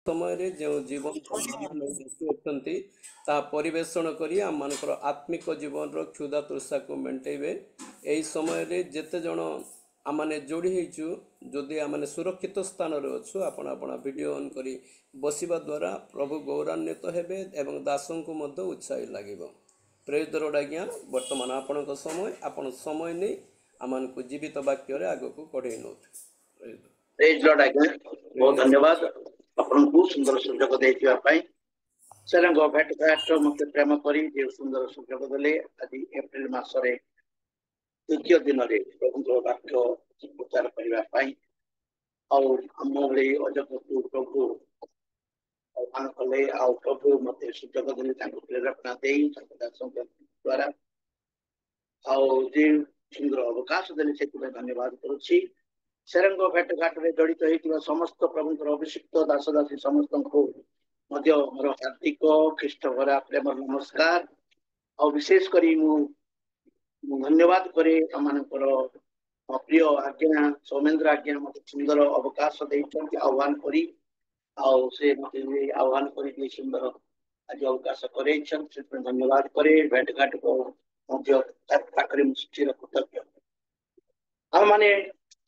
समय रे जो जीवन अच्छी ता परिवेषण करी आम मानकर आत्मिक जीवन रो क्षुधा तृषा को मेंटेबे। एही समय रे जेते जण आमाने जोड़ी हेचु जदि आमाने सुरक्षित स्थान रे अछु आपण आपण वीडियो ऑन करी बसिबा द्वारा प्रभु गौरवान्वित हेबे एवं दासों को मध्य उत्साही लागिबो। प्रेज द लॉर्ड आज्ञा। वर्तमान आपण को समय आपण समय नै आमान को जीवित वाक्य रे आगो को कढै नो। प्रेज लॉर्ड आज्ञा। बहुत धन्यवाद आपनको सुंदर सुजोग देथिबा पई। सेरंग भेट घाट मते प्रेम करी जे सुंदर सुजोग देले। आज एप्रिल मास रे तृतीय दिन रे प्रभु वाक्य प्रचार करबा पई और हमरे अजगतु प्रभु आह्वान कले आ प्रभु मते सुजोग देले ताको प्रेरणा देई ताको दासों द्वारा और जे सुंदर अवकाश देले से धन्यवाद करूछी। सेरंग भेट घाट रे जड़ित होइतिबा समस्त प्रभुଙ୍କର अभिषिक्त दास दासी समस्त को मध्य मोर हार्दिक ख्रीष्ट भरा प्रेम नमस्कार और विशेष करी मु धन्यवाद करे अमानकर प्रिय आज्ञा सौमेंद्र आज्ञा मते सुंदर अवकाश देइछन्ति आह्वान करी और से मते आह्वान करी सुंदर आज अवकाश करेछन से धन्यवाद करे। भेट घाट को मध्य ताकरे मुस्चिर कृतज्ञ। हम माने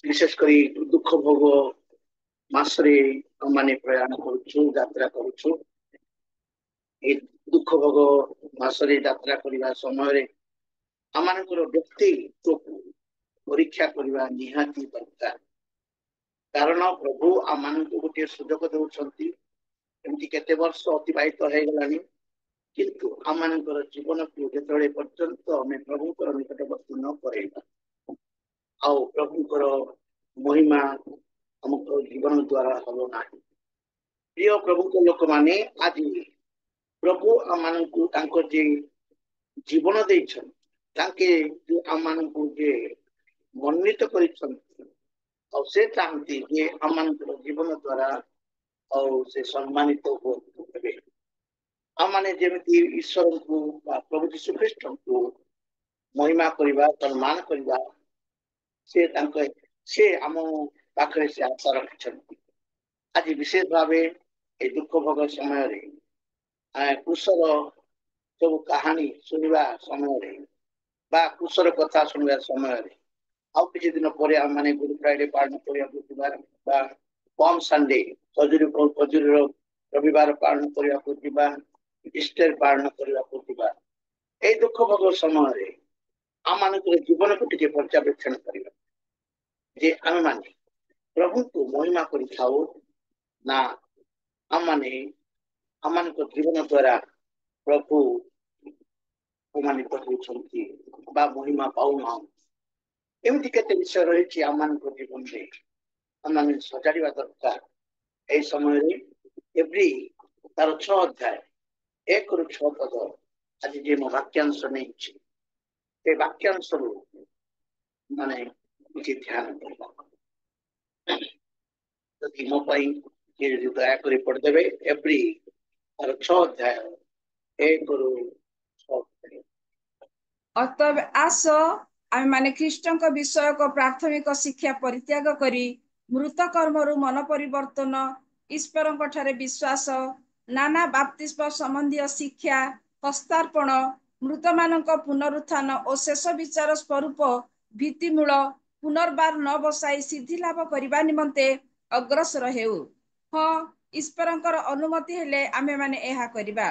विशेष करी दुख भोग मासरे माने प्रयाण करूछु यात्रा करूछु। ए दुख भोग मासरे यात्रा करिवा समय रे आमानकर व्यक्तित्व को परीक्षा करिवा निहाती दरकार। कारण प्रभु आमानको गोटे सुजोग देउछन्ति। एमति केते वर्ष अतिबाहित हे गलानी किंतु आमानकर जीवन को जेतळे पर्यंत हमें प्रभुकर निकटवर्ती न करेबा आउ प्रभुकर महिमा हमको जीवन द्वारा हलो नाही। प्रिय प्रभु को लोक माने आज प्रभु आमानकु तांको जे जीवन देइछन ताके जो आमानकु जे वर्णित करिछन और से चाहती जे आमानकर जीवन द्वारा और से सम्मानित हो हेबे। आमाने जेमिति ईश्वर को प्रभु यीशु ख्रीष्ट को महिमा करिबा सम्मान करिबा से तांको से आम पाखरे से आशा रखिछन्ति। आज विशेष भावे ए दुख भोग समय रे कुशर सब कहानी सुनिबा समय रे बा कुशर कथा सुनिबा समय रे आउ किछि दिन परे हम माने गुड फ्राइडे पालन करिया बुधवार बा पॉम संडे खजुरी रविवार पालन करिया बुधवा ईस्टर पालन करिया बुधवा। ए दुख भोग समय रे आम मानकर जीवन को टिके पर्यवेक्षण करिबा जे आम माने प्रभु को महिमा करि खाओ ना आम माने आमान को जीवन द्वारा प्रभु प्रमाणित होछन्ति बा महिमा पाउना। एमति केते विषय रहिछि आमान को जीवन रे आमान सजाडिबा दरकार। ए समय रे एवरी तार 6 अध्याय 1 रु 6 पद आज जे म वाक्यांश नै छि ए वाक्यांश रो माने किछि ध्यान करबा जदि मो पई ये दया करी पढ़ देबे एवरी तार 6 अध्याय 1 रु 6 पद। अतएव आस आम माने ख्रीष्टଙ୍କ विषयक प्राथमिक शिक्षा परित्याग करी मृत कर्मरु मन परिवर्तन ईश्वरଙ୍କ ठारे विश्वास नाना बाप्तिस्म संबंधी शिक्षा हस्तार्पण मृत मानक पुनरुत्थान और शेष विचार स्वरूप भित्तिमूल पुनर्बार न बसाई सिद्धि लाभ करबा निमंते अग्रसर हेउ। हाँ ईश्वरଙ୍କର अनुमति हेले आमे माने एहा करिबा।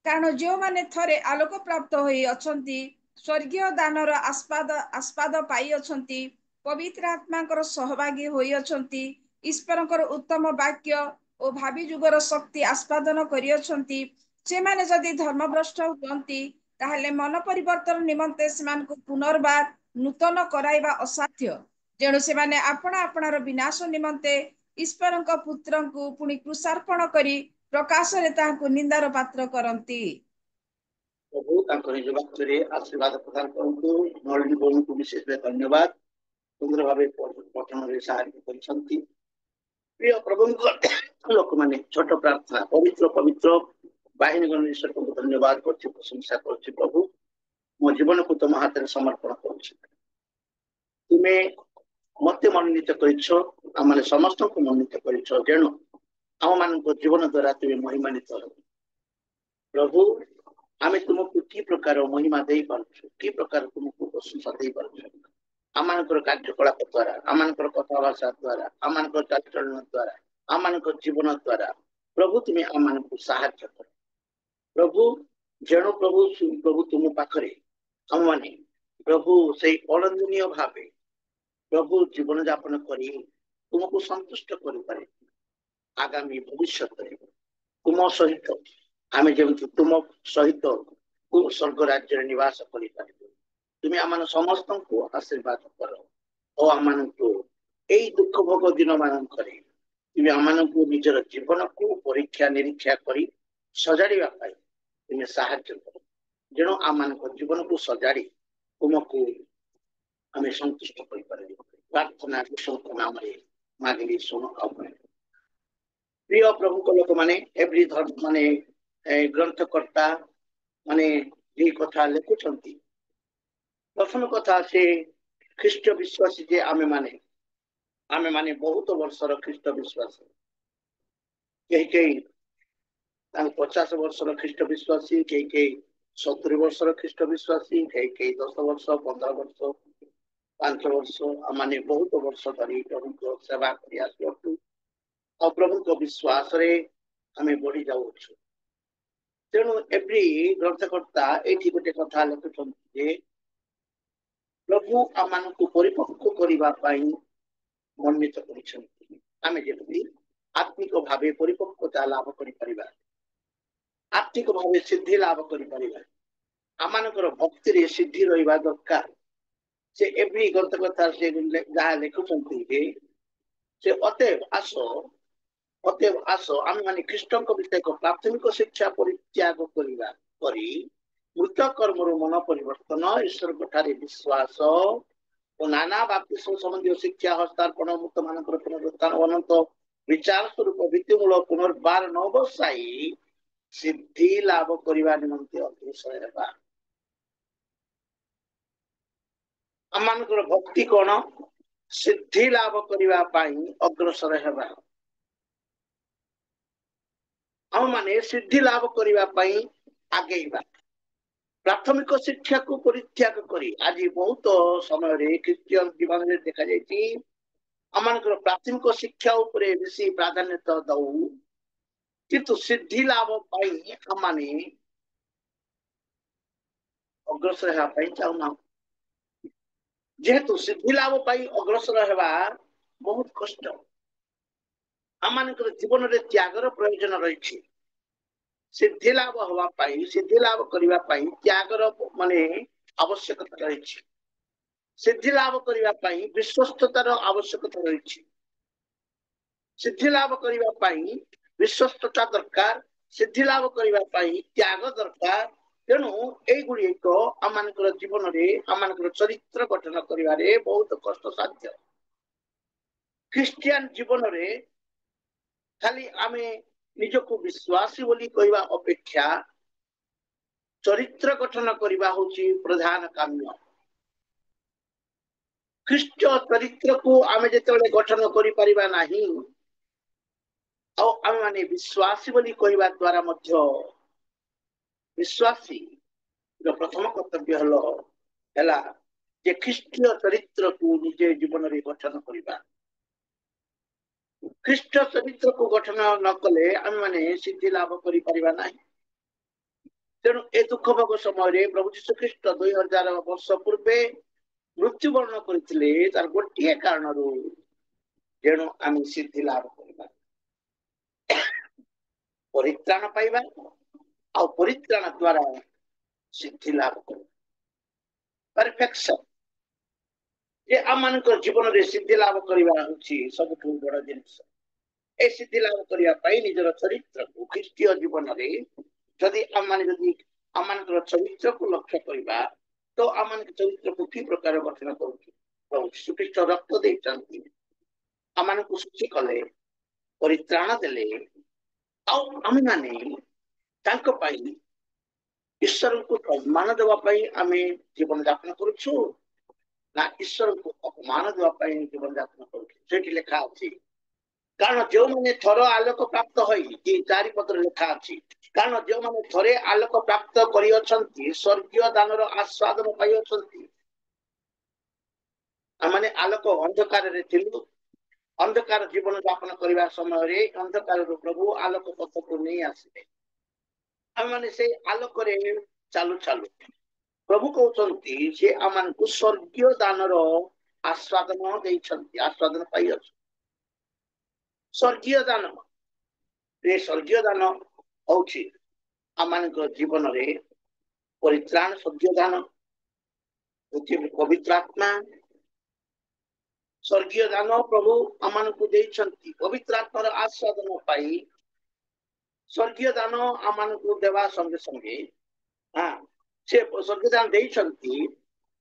कारण जो माने थरे आलोक प्राप्त होई अछंती स्वर्गीय दानर आस्पाद पाई अछंती पवित्र आत्माकर सहभागी होई अछंती ईश्वरଙ୍କର उत्तम वाक्य और भावी जुगर शक्ति आस्पादन करि अछंती से माने जदि धर्मभ्रष्ट हुअंती ताहले मन परिवर्तन निमंते सेमान को पुनर्बार नूतन कराइबा असाध्य। जेणु से माने आपना आपनार विनाश निमंते ईश्वरଙ୍କ पुत्रଙ୍କୁ पुणी कृषार्पण करी प्रकाश रे तांको निंदार पात्र करंती। प्रभु तांको निज वाक्य आशीर्वाद प्रदान करंतु। नळनी बोलू को विशेष धन्यवाद सुंदर भावे पठन रे सहायता करिसंती। प्रिय प्रभु लोक माने छोट प्रार्थना पवित्र पवित्र बाहिनी गण ईश्वर को धन्यवाद करछि प्रशंसा करछि। प्रभु मो जीवन को तुम हाथ रे समर्पण करछि। तुमे मते मनोनीत करिछो आमाने समस्त को मनोनीत करिछो जेणु आम मान जीवन द्वारा तुम्हें महिमान्वित हो प्रभु आम तुमको कि प्रकार महिमा दे पार्छु कि प्रकार तुमको प्रशंसा दे पार्छु आम कार्यकलाप द्वारा आम कथाभाषा द्वारा आम चालचलन द्वारा आम जीवन द्वारा प्रभु तुम्हें आम साहाय्य कर प्रभु जेणु प्रभु प्रभु तुम पाखरे हम माने प्रभु से अलंदनीय भाव प्रभु जीवन यापन करी तुमको संतुष्ट कर आगामी भविष्य तुम सहित आम जमी तुम सहित स्वर्ग राज्य निवास कर तुम्हें आम समस्त को आशीर्वाद कर और आम यही दुख भोग दिन मान तुम्हें आम निजर जीवन को परीक्षा निरीक्षा कर सजाड़ा तुम्हें साहाय्य कर जेणु आम जीवन को सजाड़ी तुमको आम संतुष्ट कर प्रार्थना नाम मागिली शुण प्रिय प्रभु लोक मैंने एवरी धर्म माने ग्रंथकर्ता माने ये कथा लिखुंट प्रथम कथा से ख्रीष्ट विश्वासी जे आमे माने बहुत वर्षर ख्रीष्ट विश्वासी कई 50 वर्षर ख्रीष्ट विश्वासी कई 70 वर्षर ख्रीष्ट विश्वासी कई 10 वर्ष 15 वर्ष 5 वर्ष माने बहुत वर्ष धरी प्रभु को सेवा कर और प्रभु को विश्वास रे हमें बढ़ी जाऊ तेणु एवरी ग्रंथकर्ता ये गोटे कथा लिखुंट प्रभु आम को परिपक्व करने मनोनीत कर आत्मिक भाव परिपक्वता लाभ कर आत्मिक भाव सिद्धि लाभ कर आम भक्ति रे सिद्धि रहा दरकार से एवरी ग्रंथकर्ता से जहाँ लिखुंट से अतएव आस आम माने ख्रीष्ट विषय प्राथमिक शिक्षा परित्याग करी मृत कर्म मन परिवर्तन ईश्वर ठारे विश्वास और नाना बाप्तिस्म संबंधी शिक्षा हस्तार्पण मुक्त मान पुनरुत्थान अनंत विचार स्वरूप भित्तिमूल पुनर्बार न बसाई सिद्धि लाभ करने निमंते अग्रसर हेबा आम भक्ति कौन सिद्धि लाभ करने अग्रसर हेबा हम माने सिद्धि लाभ करने आगेबा प्राथमिक शिक्षा को परित्याग करी आज बहुत समय क्रिश्चियन जीवन में देखा जाए आम प्राथमिक शिक्षा उपरे बेसी प्राधान्यता दऊ किंतु सिद्धि लाभ आम अग्रसर होगा चाहूना जेहेतु सिद्धि लाभ अग्रसर होगा बहुत कष्ट आम जीवन में त्यागर प्रयोजन रही सिद्धि लाभ होगापाई सिद्धि लाभ करने त्यागर माने आवश्यकता रही सिद्धि लाभ करने विश्वस्ततार आवश्यकता रही सिद्धि लाभ करने विश्वस्तता दरकार सिद्धि लाभ करने त्याग दरकार तेणु युड़िक आम जीवन में आम चरित्र गठन कर बहुत कष्ट साध्य ख्रीस्टियन जीवन में खाली आमे निजको विश्वासी बोली कहवा अपेक्षा चरित्र गठन करवा होची प्रधान काम्य ख्रीष्ट चरित्र को आमे जेतेबेले गठन करि परिबा नाही आ आमे माने विश्वासी बोली कहवा द्वारा मध्य विश्वासी जो प्रथम कर्तव्य हला जे ख्रीष्टीय चरित्र को निजे जीवन में गठन करवा ख्रीष्ट चरित्र को गठन न कले आम माने सिद्धि लाभ कर तेणु ए दुख भोग समय प्रभु जीशु ख्रीष्ट 2000 वर्ष पूर्वे मृत्युवरण करते तार गोटे कारण जेणु आम सिद्धि लाभ करवा परित्राण पाइबा आ परित्राण द्वारा सिद्धि लाभ कर परफेक्शन ये आम जीवन में सिद्धि लाभ करवा सब बड़ जिनस ए सिद्धि लाभ करने निजर चरित्र को ख्रीष्टीय जीवन में जदि आम चरित्र को लक्ष्य करवा तो आम चरित्र को कि प्रकार गठन कर श्रीकृष्ण रक्त देते आम को सूची कले परित्राण देले आम माने ईश्वर को सम्मान देवाई आम जीवन यापन करुछु ना ईश्वर को अपमान देवाई जीवन यापन कर लिखा अच्छी କାରଣ ଯେଉଁମାନେ ଥର ଆଲୋକ ପ୍ରାପ୍ତ ହୋଇ ଚାରିପଦରେ ଲେଖା ଅଛି, କାରଣ ଯେଉଁମାନେ ଥରେ ଆଲୋକ ପ୍ରାପ୍ତ କରିଅଛନ୍ତି ସ୍ୱର୍ଗୀୟ ଦାନର ଆସ୍ୱାଦନ ପାଇଅଛନ୍ତି। ଆମମାନେ ଆଲୋକ ଅନ୍ଧକାରରେ ଥିଲୁ, ଅନ୍ଧକାର ଜୀବନ ଯାପନ କରିବା ସମୟରେ ଅନ୍ଧକାରରୁ ପ୍ରଭୁ ଆଲୋକ ପଥକୁ ନେଇ ଆସିଲେ। ଆମମାନେ ସେଇ ଆଲୋକରେ ଚାଲୁ ଚାଲୁ ପ୍ରଭୁ କହୁଛନ୍ତି ଯେ ଆମମାନଙ୍କୁ ସ୍ୱର୍ଗୀୟ ଦାନର ଆସ୍ୱାଦନ ଦେଇଛନ୍ତି, ଆସ୍ୱାଦନ ପାଇଅଛୁ। ସ୍ୱର୍ଗୀୟ ଦାନ, ଏ ସ୍ୱର୍ଗୀୟ ଦାନ ହଉଛି ଆମମାନଙ୍କ ଜୀବନରେ ପରିତ୍ରାଣ। ସ୍ୱର୍ଗୀୟ ଦାନ ପବିତ୍ର ଆତ୍ମା, ସ୍ୱର୍ଗୀୟ ଦାନ ପ୍ରଭୁ ଆମମାନଙ୍କୁ ଦେଇଛନ୍ତି ପବିତ୍ର ଆତ୍ମାର ଆସ୍ୱାଦନ ପାଇ। ସ୍ୱର୍ଗୀୟ ଦାନ ଆମମାନଙ୍କୁ ଦେବା ସଙ୍ଗେ ସଙ୍ଗେ ସେ ସ୍ୱର୍ଗୀୟ ଦାନ ଦେଇଛନ୍ତି,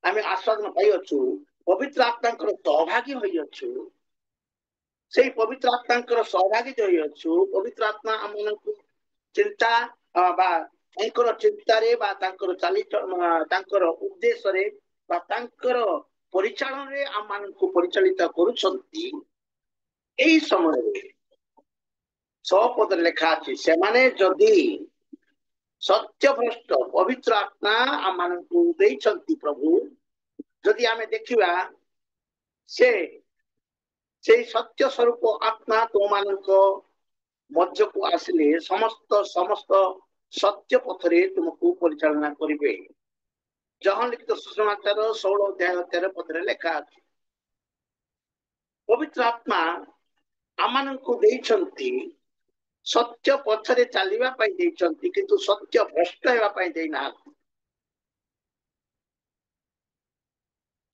ଆମେ ଆସ୍ୱାଦନ ପାଇଅଛୁ, ପବିତ୍ର ଆତ୍ମାଙ୍କର ସହଭାଗୀ ହୋଇଅଛୁ। ସେଇ ପବିତ୍ର ଆତ୍ମାଙ୍କର ସହଭାଗୀ ହୋଇଅଛୁ। ପବିତ୍ର ଆତ୍ମା ଆମମାନଙ୍କୁ ଚିନ୍ତା ବା ତାଙ୍କର ଚିନ୍ତାରେ ବା ତାଙ୍କର ତାଙ୍କର ଉଦ୍ଦେଶ୍ୟରେ ବା ତାଙ୍କର ପରିଚାଳନାରେ ଆମମାନଙ୍କୁ ପରିଚାଳିତ କରୁଛନ୍ତି। ଏହି ସମୟରେ 6 ପଦରେ ଲେଖା ଅଛି, ସେମାନେ ଯଦି ସତ୍ୟଭ୍ରଷ୍ଟ ପବିତ୍ର ଆତ୍ମା ଆମମାନଙ୍କୁ ଦେଇଛନ୍ତି ପ୍ରଭୁ, ଯଦି ଆମେ ଦେଖିବା ସେଇ ସତ୍ୟ ସ୍ୱରୂପ ଆତ୍ମା ତୁମମାନଙ୍କ ମଧ୍ୟକୁ ଆସିଲେ ସମସ୍ତ ସତ୍ୟ ପଥରେ ତୁମକୁ ପରିଚାଳନା କରିବେ। ଜହନ ଲିଖିତ ସୁସମାଚାର 16 ଅଧ୍ୟାୟ 13 ପଦରେ ଲେଖା ଅଛି, ପବିତ୍ର ଆତ୍ମା ଆମମାନଙ୍କୁ ଦେଇଛନ୍ତି, ସତ୍ୟ ପଥରେ ଚାଲିବା ପାଇଁ ଦେଇଛନ୍ତି, କିନ୍ତୁ ସତ୍ୟ ଭ୍ରଷ୍ଟ ହେବା ପାଇଁ ଦେଇନାହାନ୍ତି।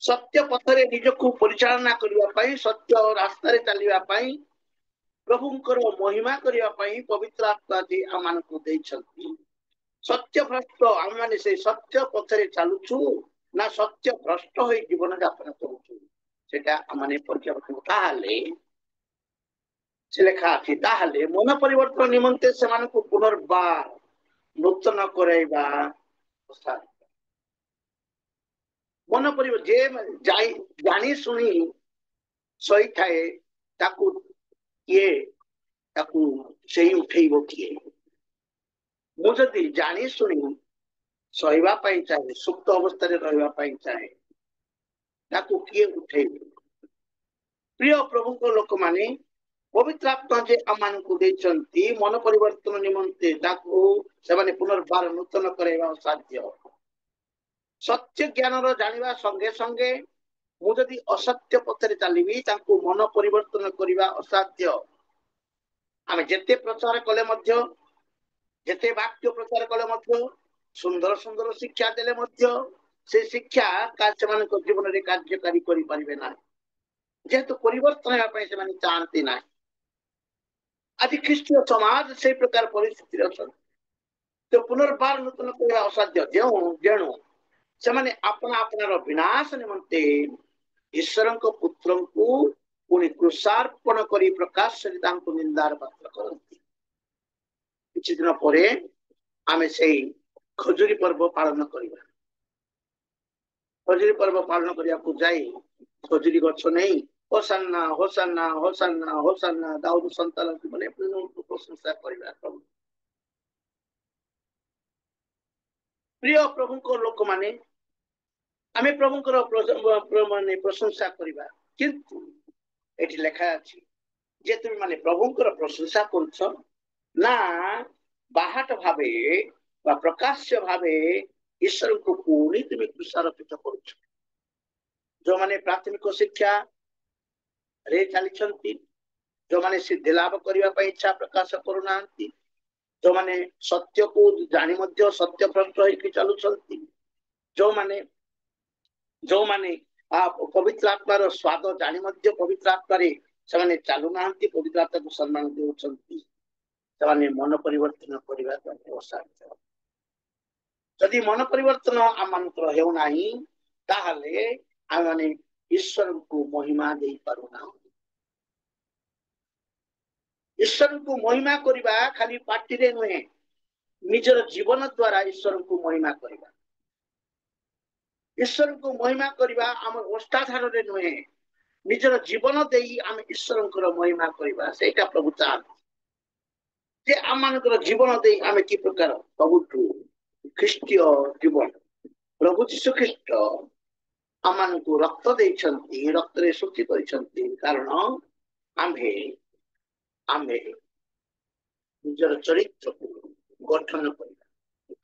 ସତ୍ୟ ପଥରେ ନିଜକୁ ପରିଚାଳନା କରିବା ପାଇଁ, ସତ୍ୟ ରାସ୍ତାରେ ଚାଲିବା ପାଇଁ, ପ୍ରଭୁଙ୍କର ମହିମା କରିବା ପାଇଁ ପବିତ୍ର ଆତ୍ମା ଯେ ଆମମାନଙ୍କୁ ଦେଇଛନ୍ତି। ସତ୍ୟ ଭ୍ରଷ୍ଟ ଆମମାନେ ସେଇ ସତ୍ୟ ପଥରେ ଚାଲୁଛୁ ନା ସତ୍ୟ ଭ୍ରଷ୍ଟ ହୋଇ ଜୀବନ ଯାପନ କରୁଛୁ, ସେଟା ଆମମାନେ ପରୀକ୍ଷା କରିବୁ। ତାହେଲେ ସେ ଲେଖା ଅଛି, ତାହେଲେ ମନ ପରିବର୍ତ୍ତନ ନିମନ୍ତେ ସେମାନଙ୍କୁ ପୁନର୍ବାର ନୂତନ କରାଇବା। ମନ ପରିବର୍ତ୍ତନ ଯେ ଜାଣି ଶୁଣି ସହିଥାଏ ତାକୁ ସେଇ ଉଠେଇବ କିଏ? ମୁଁ ଯଦି ଜାଣି ଶୁଣି ସହିବା ପାଇଁ ଚାହେଁ, ସୁପ୍ତ ଅବସ୍ଥାରେ ରହିବା ପାଇଁ ଚାହେଁ, ତାକୁ କିଏ ଉଠେଇବ? ପ୍ରିୟ ପ୍ରଭୁଙ୍କ ଲୋକମାନେ, ପବିତ୍ର ଆତ୍ମା ଯେ ଆମମାନଙ୍କୁ ଦେଇଛନ୍ତି ମନ ପରିବର୍ତ୍ତନ ନିମନ୍ତେ, ତାକୁ ସେମାନେ ପୁନର୍ବାର ନୂତନ କରାଇବା ଅସାଧ୍ୟ। ସତ୍ୟ ଜ୍ଞାନର ଜାଣିବା ସଙ୍ଗେ ସଙ୍ଗେ ମୁଁ ଯଦି ଅସତ୍ୟ ପଥରେ ଚାଲିବି, ତାଙ୍କୁ ମନ ପରିବର୍ତ୍ତନ କରିବା ଅସାଧ୍ୟ। ଆମେ ଯେତେ ପ୍ରଚାର କଲେ ମଧ୍ୟ, ଯେତେ ବାକ୍ୟ ପ୍ରଚାର କଲେ ମଧ୍ୟ, ସୁନ୍ଦର ସୁନ୍ଦର ଶିକ୍ଷା ଦେଲେ ମଧ୍ୟ ସେ ଶିକ୍ଷା ସେମାନଙ୍କ ଜୀବନରେ କାର୍ଯ୍ୟକାରୀ କରିପାରିବେ ନାହିଁ, ଯେହେତୁ ପରିବର୍ତ୍ତନ ହେବା ପାଇଁ ସେମାନେ ଚାହାନ୍ତି ନାହିଁ। ଆଜି ଖ୍ରୀଷ୍ଟୀୟ ସମାଜ ସେଇ ପ୍ରକାର ପରିସ୍ଥିତିରେ ଅଛନ୍ତି। ତ ପୁନର୍ବାର ନୂତନ କରିବା ଅସାଧ୍ୟ, ଯେଣୁ ସେମାନେ ଆପଣାର ବିନାଶ ନିମନ୍ତେ ଈଶ୍ୱରଙ୍କ ପୁତ୍ରଙ୍କୁ ପୁଣି କୃଷାର୍ପଣ କରି ପ୍ରକାଶରେ ତାଙ୍କୁ ନିନ୍ଦାର ପାତ୍ର କରନ୍ତି। କିଛି ଦିନ ପରେ ଆମେ ସେଇ ଖଜୁରୀ ପର୍ବ ପାଳନ କରିବା। ଖଜୁରୀ ପର୍ବ ପାଳନ କରିବାକୁ ଯାଇ ଖଜୁରୀ ଗଛ ନେଇ ହୋସାନ୍ନା ହୋସାନ୍ନା ହୋସାନ୍ନା ହୋସାନ୍ନା ଦାଉଦ ସନ୍ତାନକୁ ମାନେ ପ୍ରଶଂସା କରିବା। ପ୍ରିୟ ପ୍ରଭୁଙ୍କ ଲୋକମାନେ, ଆମେ ପ୍ରଭୁଙ୍କର ପ୍ରଶଂସା କରିବା, କିନ୍ତୁ ଏଠି ଲେଖା ଅଛି ଯେ ତୁମେ ମାନେ ପ୍ରଭୁଙ୍କର ପ୍ରଶଂସା କରୁଛ ନା ବାହାଟ ଭାବେ ବା ପ୍ରକାଶ୍ୟ ଭାବେ ଈଶ୍ୱରଙ୍କୁ ପୁଣି ତୁମେ କୃଷାରୋପିତ କରୁଛ। ଯୋଉମାନେ ପ୍ରାଥମିକ ଶିକ୍ଷା ରେ ଚାଲିଛନ୍ତି, ଯୋଉମାନେ ସିଦ୍ଧି ଲାଭ କରିବା ପାଇଁ ଇଚ୍ଛା ପ୍ରକାଶ କରୁନାହାନ୍ତି, ଯୋଉମାନେ ସତ୍ୟକୁ ଜାଣି ମଧ୍ୟ ସତ୍ୟ ଭ୍ରଷ୍ଟ ହେଇକି ଚାଲୁଛନ୍ତି, ଯୋଉମାନେ ପବିତ୍ର ଆତ୍ମାର ସ୍ୱାଦ ଜାଣି ମଧ୍ୟ ପବିତ୍ର ଆତ୍ମାରେ ସେମାନେ ଚାଲୁନାହାନ୍ତି, ପବିତ୍ର ଆତ୍ମାକୁ ସମ୍ମାନ ଦେଉଛନ୍ତି, ସେମାନେ ମନ ପରିବର୍ତ୍ତନ କରିବା ଅସାଧ୍ୟ। ଯଦି ମନ ପରିବର୍ତ୍ତନ ଆମମାନଙ୍କର ହେଉନାହିଁ, ତାହେଲେ ଆମମାନେ ଈଶ୍ୱରଙ୍କୁ ମହିମା ଦେଇପାରୁନାହୁଁ। ଈଶ୍ୱରଙ୍କୁ ମହିମା କରିବା ଖାଲି ପାଟିରେ ନୁହେଁ, ନିଜର ଜୀବନ ଦ୍ୱାରା ଈଶ୍ୱରଙ୍କୁ ମହିମା କରିବା। ଈଶ୍ୱରଙ୍କୁ ମହିମା କରିବା ଆମର ଓଷ୍ଠାଧାରରେ ନୁହେଁ, ନିଜର ଜୀବନ ଦେଇ ଆମେ ଈଶ୍ୱରଙ୍କର ମହିମା କରିବା ସେଇଟା ପ୍ରଭୁ ଚାହାନ୍ତି ଯେ ଆମମାନଙ୍କର ଜୀବନ ଦେଇ ଆମେ କି ପ୍ରକାର ସବୁଠୁ ଖ୍ରୀଷ୍ଟୀୟ ଜୀବନ ପ୍ରଭୁ ଯୀଶୁ ଖ୍ରୀଷ୍ଟ ଆମମାନଙ୍କୁ ରକ୍ତ ଦେଇଛନ୍ତି ରକ୍ତରେ ଶୁଚି କରିଛନ୍ତି କାରଣ ଆମ୍ଭେ ଆମେ ନିଜର ଚରିତ୍ରକୁ ଗଠନ କରିବା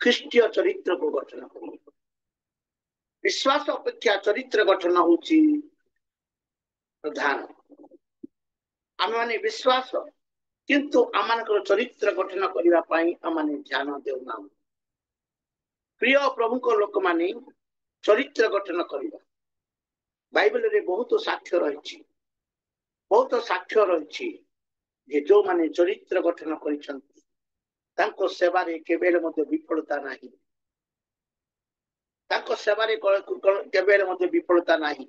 ଖ୍ରୀଷ୍ଟୀୟ ଚରିତ୍ରକୁ ଗଠନ କରିବା ବିଶ୍ୱାସ ଅପେକ୍ଷା ଚରିତ୍ର ଗଠନ ହଉଛି ପ୍ରଧାନ ଆମେମାନେ ବିଶ୍ୱାସ କିନ୍ତୁ ଆମମାନଙ୍କର ଚରିତ୍ର ଗଠନ କରିବା ପାଇଁ ଆମମାନେ ଧ୍ୟାନ ଦେଉନାହୁଁ ପ୍ରିୟ ପ୍ରଭୁଙ୍କ ଲୋକମାନେ ଚରିତ୍ର ଗଠନ କରିବା ବାଇବେଲରେ ବହୁତ ସାକ୍ଷ୍ୟ ରହିଛି ଯେ ଯୋଉମାନେ ଚରିତ୍ର ଗଠନ କରିଛନ୍ତି ତାଙ୍କ ସେବାରେ କେବେ ହେଲେ ମଧ୍ୟ ବିଫଳତା ନାହିଁ ତାଙ୍କ ସେବାରେ କେବେ ହେଲେ ମଧ୍ୟ ବିଫଳତା ନାହିଁ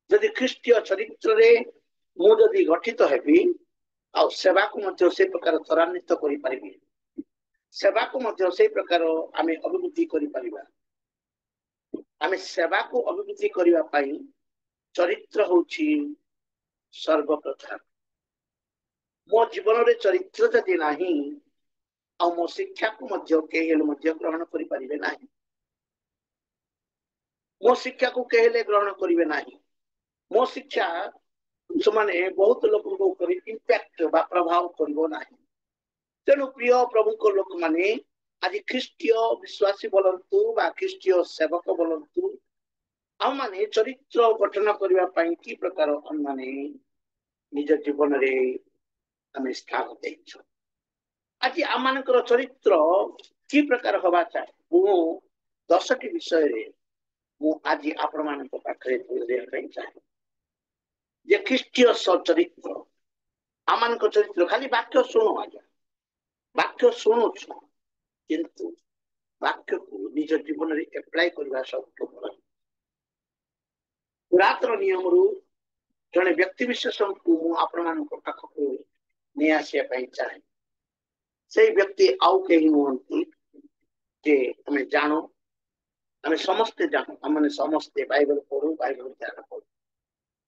ଯଦି ଖ୍ରୀଷ୍ଟୀୟ ଚରିତ୍ରରେ ମୁଁ ଯଦି ଗଠିତ ହେବି ଆଉ ସେବାକୁ ମଧ୍ୟ ସେ ପ୍ରକାର ତ୍ୱରାନ୍ୱିତ କରିପାରିବି ସେବାକୁ ମଧ୍ୟ ସେଇ ପ୍ରକାର ଆମେ ଅଭିବୃଦ୍ଧି କରିପାରିବା ଆମେ ସେବାକୁ ଅଭିବୃଦ୍ଧି କରିବା ପାଇଁ ଚରିତ୍ର ହଉଛି ସର୍ବପ୍ରଥମ ମୋ ଜୀବନରେ ଚରିତ୍ର ଯଦି ନାହିଁ ଆଉ ମୋ ଶିକ୍ଷାକୁ ମଧ୍ୟ କେହି ହେଲେ ମଧ୍ୟ ଗ୍ରହଣ କରିପାରିବେ ନାହିଁ ମୋ ଶିକ୍ଷାକୁ କେହି ହେଲେ ଗ୍ରହଣ କରିବେ ନାହିଁ ମୋ ଶିକ୍ଷା ସେମାନେ ବହୁତ ଲୋକଙ୍କ ଉପରେ ଇମ୍ପାକ୍ଟ ବା ପ୍ରଭାବ କରିବ ନାହିଁ ତେଣୁ ପ୍ରିୟ ପ୍ରଭୁଙ୍କ ଲୋକମାନେ ଆଜି ଖ୍ରୀଷ୍ଟୀୟ ବିଶ୍ୱାସୀ ବୋଲନ୍ତୁ ବା ଖ୍ରୀଷ୍ଟୀୟ ସେବକ ବୋଲନ୍ତୁ ଆମମାନେ ଚରିତ୍ର ଗଠନ କରିବା ପାଇଁ କି ପ୍ରକାର ଆମମାନେ ନିଜ ଜୀବନରେ ଆମେ ସ୍ଥାନ ଦେଇଛୁ ଆଜି ଆମମାନଙ୍କର ଚରିତ୍ର କି ପ୍ରକାର ହବା ଚାହେଁ ମୁଁ 10ଟି ବିଷୟରେ ମୁଁ ଆଜି ଆପଣମାନଙ୍କ ପାଖରେ ବୁଝେଇବା ପାଇଁ ଚାହେଁ ଯେ ଖ୍ରୀଷ୍ଟୀୟ ଚରିତ୍ର ଆମମାନଙ୍କ ଚରିତ୍ର ଖାଲି ବାକ୍ୟ ଶୁଣୁ ଆଜ୍ଞା ବାକ୍ୟ ଶୁଣୁଛୁ କିନ୍ତୁ ବାକ୍ୟକୁ ନିଜ ଜୀବନରେ ଆପ୍ଲାଏ କରିବା ସବୁଠୁ ଭଲ ପୁରାତନ ନିୟମରୁ ଜଣେ ବ୍ୟକ୍ତି ବିଶେଷଙ୍କୁ ମୁଁ ଆପଣମାନଙ୍କ ପାଖକୁ ନେଇ ଆସିବା ପାଇଁ ଚାହେଁ ସେଇ ବ୍ୟକ୍ତି ଆଉ କେହି ନୁହନ୍ତି ଯେ ଆମେ ଜାଣୁ ଆମେ ସମସ୍ତେ ଜାଣୁ ଆମେ ସମସ୍ତେ ବାଇବେଲ ପଢୁ ବାଇବେଲ ଧ୍ୟାନ କରୁ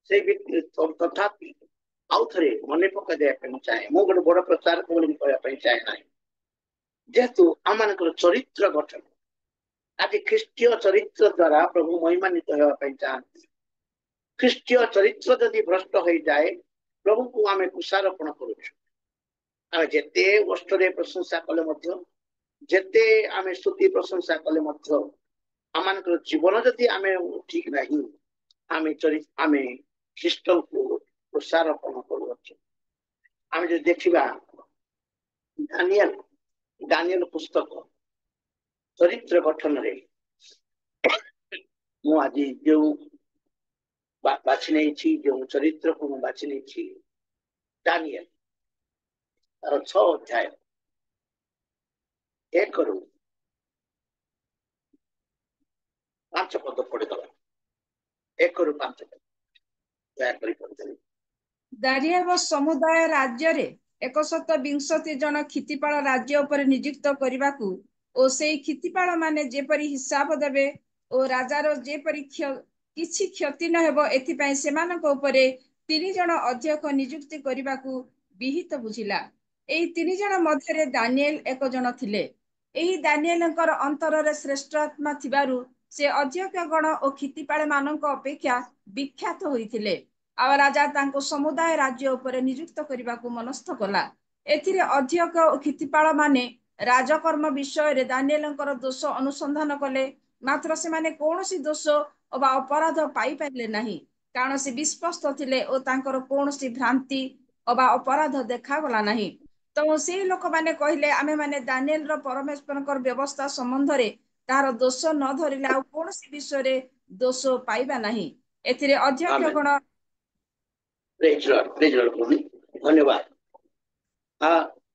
ସେଇ ବ୍ୟକ୍ତି ତଥାପି ଆଉ ଥରେ ମନେ ପକାଇ ଦେବା ପାଇଁ ଚାହେଁ ମୁଁ ଗୋଟେ ବଡ ପ୍ରଚାରକ ବୋଲି କହିବା ପାଇଁ ଚାହେଁ ନାହିଁ ଯେହେତୁ ଆମମାନଙ୍କର ଚରିତ୍ର ଗଠନ ଆଜି ଖ୍ରୀଷ୍ଟୀୟ ଚରିତ୍ର ଦ୍ୱାରା ପ୍ରଭୁ ମହିମାନ୍ୱିତ ହେବା ପାଇଁ ଚାହାନ୍ତି ଖ୍ରୀଷ୍ଟୀୟ ଚରିତ୍ର ଯଦି ଭ୍ରଷ୍ଟ ହେଇଯାଏ ପ୍ରଭୁଙ୍କୁ ଆମେ କୁଶାରୋପଣ କରୁଛୁ ଆମେ ଯେତେ କଷ୍ଟରେ ପ୍ରଶଂସା କଲେ ମଧ୍ୟ ଯେତେ ଆମେ ସ୍ତୁତି ପ୍ରଶଂସା କଲେ ମଧ୍ୟ ଆମମାନଙ୍କର ଜୀବନ ଯଦି ଆମେ ଠିକ ନାହିଁ ଆମେ ଖ୍ରୀଷ୍ଟଙ୍କୁ କୁଶାରୋପଣ କରୁଅଛୁ ଆମେ ଯଦି ଦେଖିବା ଦାନିଏଲ ପୁସ୍ତକ ଚରିତ୍ର ଗଠନରେ ମୁଁ ଆଜି ଯେଉଁ ବାଛି ନେଇଛି ଯେଉଁ ଚରିତ୍ରକୁ ମୁଁ ବାଛି ନେଇଛି ଦାନିଏଲ ତାର 6 ଅଧ୍ୟାୟ 1ରୁ 5 ପଦ ପଢିଦବା 1ରୁ 5 ପଦ ଦୟାକରି ପଢିଦେବେ ଦାରିଆବସ୍ ସମୁଦାୟ ରାଜ୍ୟରେ 120 ଜଣ କ୍ଷିତିପାଳ ରାଜ୍ୟ ଉପରେ ନିଯୁକ୍ତ କରିବାକୁ ଓ ସେଇ କ୍ଷିତିପାଳ ମାନେ ଯେପରି ହିସାବ ଦେବେ ଓ ରାଜାର ଯେପରି କିଛି କ୍ଷତି ନ ହେବ ଏଥିପାଇଁ ସେମାନଙ୍କ ଉପରେ 3 ଜଣ ଅଧ୍ୟକ୍ଷ ନିଯୁକ୍ତି କରିବାକୁ ବିହିତ ବୁଝିଲା ଏହି 3 ଜଣ ମଧ୍ୟରେ ଦାନିଏଲ 1 ଜଣ ଥିଲେ ଏହି ଦାନିଏଲଙ୍କର ଅନ୍ତରରେ ଶ୍ରେଷ୍ଠ ଆତ୍ମା ଥିବାରୁ ସେ ଅଧ୍ୟକ୍ଷ ଗଣ ଓ କ୍ଷିତିପାଳ ମାନଙ୍କ ଅପେକ୍ଷା ବିଖ୍ୟାତ ହୋଇଥିଲେ ଆଉ ରାଜା ତାଙ୍କୁ ସମୁଦାୟ ରାଜ୍ୟ ଉପରେ ନିଯୁକ୍ତ କରିବାକୁ ମନସ୍ଥ କଲା ଏଥିରେ ଅଧ୍ୟକ୍ଷ ଓ କ୍ଷିତିପାଳ ମାନେ ରାଜକର୍ମ ବିଷୟରେ ଦାନିଏଲଙ୍କର ଦୋଷ ଅନୁସନ୍ଧାନ କଲେ ମାତ୍ର ସେମାନେ କୌଣସି ଦୋଷ ବା ଅପରାଧ ପାଇପାରିଲେ ନାହିଁ କାରଣ ସେ ବିଶ୍ୱସ୍ତ ଥିଲେ ଓ ତାଙ୍କର କୌଣସି ଭ୍ରାନ୍ତି ବା ଅପରାଧ ଦେଖାଗଲା ନାହିଁ ତ ସେଇ ଲୋକମାନେ କହିଲେ ଆମେମାନେ ଦାନିଏଲର ପରମେଶ୍ୱରଙ୍କର ବ୍ୟବସ୍ଥା ସମ୍ବନ୍ଧରେ ତାହାର ଦୋଷ ନ ଧରିଲେ ଆଉ କୌଣସି ବିଷୟରେ ଦୋଷ ପାଇବା ନାହିଁ ଏଥିରେ ଅଧ୍ୟକ୍ଷ ଗଣ ଧନ୍ୟବାଦ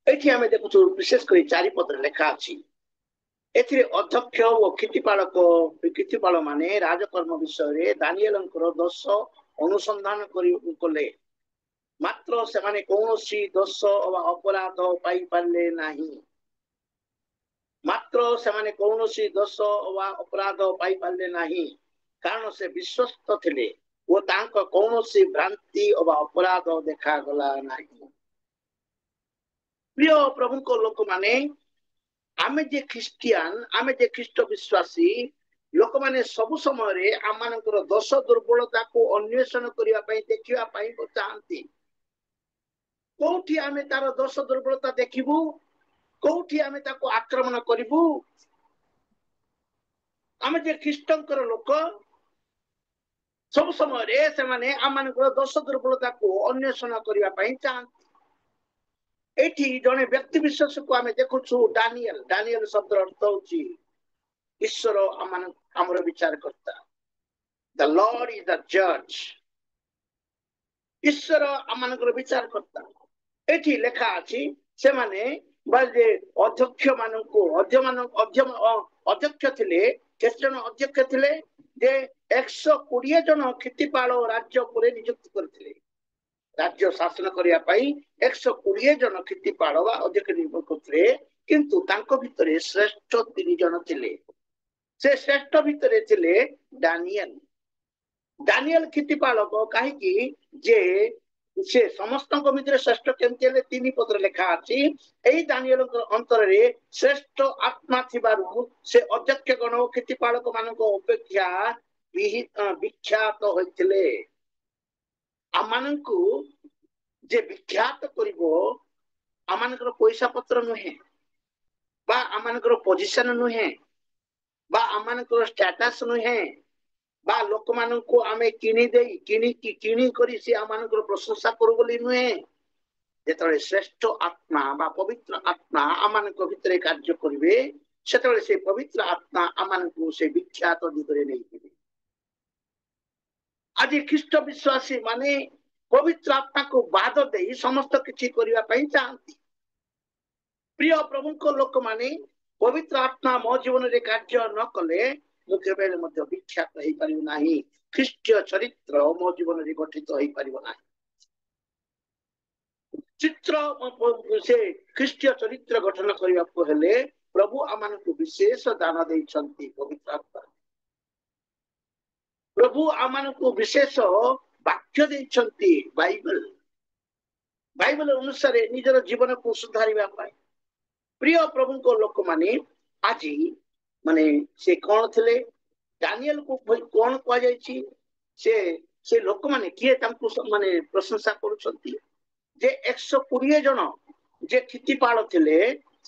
ଏଠି ଆମେ ଦେଖୁଛୁ ବିଶେଷ କରି 4 ପଦରେ ଲେଖା ଅଛି ଏଥିରେ ଅଧ୍ୟକ୍ଷ ଓ କ୍ଷିତିପାଳ ମାନେ ରାଜକର୍ମ ବିଷୟରେ ଦାନିଏଲଙ୍କର ଦୋଷ ଅନୁସନ୍ଧାନ କଲେ ମାତ୍ର ସେମାନେ କୌଣସି ଦୋଷ ବା ଅପରାଧ ପାଇପାରିଲେ ନାହିଁ କାରଣ ସେ ବିଶ୍ୱସ୍ତ ଥିଲେ ଓ ତାଙ୍କ କୌଣସି ଭ୍ରାନ୍ତି ଅବା ଅପରାଧ ଦେଖାଗଲା ନାହିଁ। ପ୍ରିୟ ପ୍ରଭୁଙ୍କ ଲୋକମାନେ, ଆମେ ଯେ ଖ୍ରୀଷ୍ଟିଆନ, ଆମେ ଯେ ଖ୍ରୀଷ୍ଟ ବିଶ୍ୱାସୀ ଲୋକମାନେ ସବୁ ସମୟରେ ଆମମାନଙ୍କର ଦୋଷ ଦୁର୍ବଳତାକୁ ଅନ୍ୱେଷଣ କରିବା ପାଇଁ, ଦେଖିବା ପାଇଁ ଚାହାନ୍ତି। କୋଉଠି ଆମେ ତାର ଦୋଷ ଦୁର୍ବଳତା ଦେଖିବୁ, କୋଉଠି ଆମେ ତାକୁ ଆକ୍ରମଣ କରିବୁ। ଆମେ ଯେ ଖ୍ରୀଷ୍ଟଙ୍କର ଲୋକ, ସବୁ ସମୟରେ ସେମାନେ ଆମମାନଙ୍କର ଦୋଷ ଦୁର୍ବଳତାକୁ ଅନ୍ୱେଷଣ କରିବା ପାଇଁ ଚାହାନ୍ତି। ଏଠି ଜଣେ ବ୍ୟକ୍ତି ବିଶେଷକୁ ଆମେ ଦେଖୁଛୁ, ଡାନିଏଲ। ଡାନିଏଲ ଶବ୍ଦର ଅର୍ଥ ହଉଛି ଈଶ୍ୱର ଆମର ବିଚାରକର୍ତ୍ତା। The Lord is the judge. ଈଶ୍ୱର ଆମମାନଙ୍କର ବିଚାରକର୍ତ୍ତା। ଏଠି ଲେଖା ଅଛି ସେମାନେ ଅଧ୍ୟକ୍ଷ ମାନଙ୍କୁ ଅଧ୍ୟକ୍ଷ ଥିଲେ। କେତେ ଜଣ ଅଧ୍ୟକ୍ଷ ଥିଲେ? ଯେ 120 ଜଣ କ୍ଷିତିପାଳ ରାଜ୍ୟ ଉପରେ ନିଯୁକ୍ତି କରିଥିଲେ। ରାଜ୍ୟ ଶାସନ କରିବା ପାଇଁ 120 ଜଣ କ୍ଷିତିପାଳ ବା ଅଧ୍ୟକ୍ଷ ନିଯୁକ୍ତ କରିଥିଲେ। କିନ୍ତୁ ତାଙ୍କ ଭିତରେ ଶ୍ରେଷ୍ଠ 3 ଜଣ ଥିଲେ। ସେ ଶ୍ରେଷ୍ଠ ଭିତରେ ଥିଲେ ଡାନିଏଲ। ଡାନିଏଲ କ୍ଷିତିପାଳକ କାହିଁକି? ଯେ ସେ ସମସ୍ତଙ୍କ ଭିତରେ ଶ୍ରେଷ୍ଠ କେମିତି ହେଲେ? 3 ପଦରେ ଲେଖା ଅଛି, ଏଇ ଡାନିଏଲଙ୍କ ଅନ୍ତରରେ ଶ୍ରେଷ୍ଠ ଆତ୍ମା ଥିବାରୁ ସେ ଅଧ୍ୟକ୍ଷ ଗଣ ଓ କ୍ଷିତିପାଳକ ମାନଙ୍କ ଅପେକ୍ଷା ବିଖ୍ୟାତ ହୋଇଥିଲେ। ଆମମାନଙ୍କୁ ଯେ ବିଖ୍ୟାତ କରିବ, ଆମମାନଙ୍କର ପଇସା ପତ୍ର ନୁହେଁ, ବା ଆମମାନଙ୍କର ପୋଜିସନ ନୁହେଁ, ବା ଆମମାନଙ୍କର ଷ୍ଟାଟସ ନୁହେଁ, ବା ଲୋକମାନଙ୍କୁ ଆମେ କିଣି କରି ସେ ଆମମାନଙ୍କର ପ୍ରଶଂସା କରୁ ବୋଲି ନୁହେଁ। ଯେତେବେଳେ ଶ୍ରେଷ୍ଠ ଆତ୍ମା ବା ପବିତ୍ର ଆତ୍ମା ଆମମାନଙ୍କ ଭିତରେ କାର୍ଯ୍ୟ କରିବେ, ସେତେବେଳେ ସେ ପବିତ୍ର ଆତ୍ମା ଆମମାନଙ୍କୁ ସେ ବିଖ୍ୟାତ ଦିଗରେ ନେଇଯିବେ। ଆଜି ଖ୍ରୀଷ୍ଟ ବିଶ୍ୱାସୀ ମାନେ ପବିତ୍ର ଆତ୍ମାକୁ ବାଦ ଦେଇ ସମସ୍ତ କିଛି କରିବା ପାଇଁ ଚାହାନ୍ତି। ପ୍ରିୟ ପ୍ରଭୁଙ୍କ ଲୋକମାନେ, ପବିତ୍ର ଆତ୍ମା ମୋ ଜୀବନରେ କାର୍ଯ୍ୟ ନ କଲେ ମୁଁ କେବେ ମଧ୍ୟ ବିଖ୍ୟାତ ହେଇପାରିବ ନାହିଁ। ଖ୍ରୀଷ୍ଟୀୟ ଚରିତ୍ର ମୋ ଜୀବନରେ ଗଠିତ ହେଇପାରିବ ନାହିଁ। ସେ ଖ୍ରୀଷ୍ଟୀୟ ଚରିତ୍ର ଗଠନ କରିବାକୁ ହେଲେ ପ୍ରଭୁ ଆମମାନଙ୍କୁ ବିଶେଷ ଦାନ ଦେଇଛନ୍ତି। ପବିତ୍ର ଆତ୍ମା ପ୍ରଭୁ ଆମମାନଙ୍କୁ ବିଶେଷ ବାକ୍ୟ ଦେଇଛନ୍ତି। ବାଇବଲ ଅନୁସାରେ ନିଜର ଜୀବନକୁ ସୁଧାରିବା ପାଇଁ। ପ୍ରିୟ ପ୍ରଭୁଙ୍କ ଲୋକମାନେ, ଆଜି ସେ କଣ ଥିଲେ? ଡାନିଏଲକୁ କଣ କୁହାଯାଇଛି? ସେ ଲୋକମାନେ କିଏ ତାଙ୍କୁ ପ୍ରଶଂସା କରୁଛନ୍ତି? ଯେ 120 ଜଣ ଯେ କ୍ଷିତିପାଳ ଥିଲେ,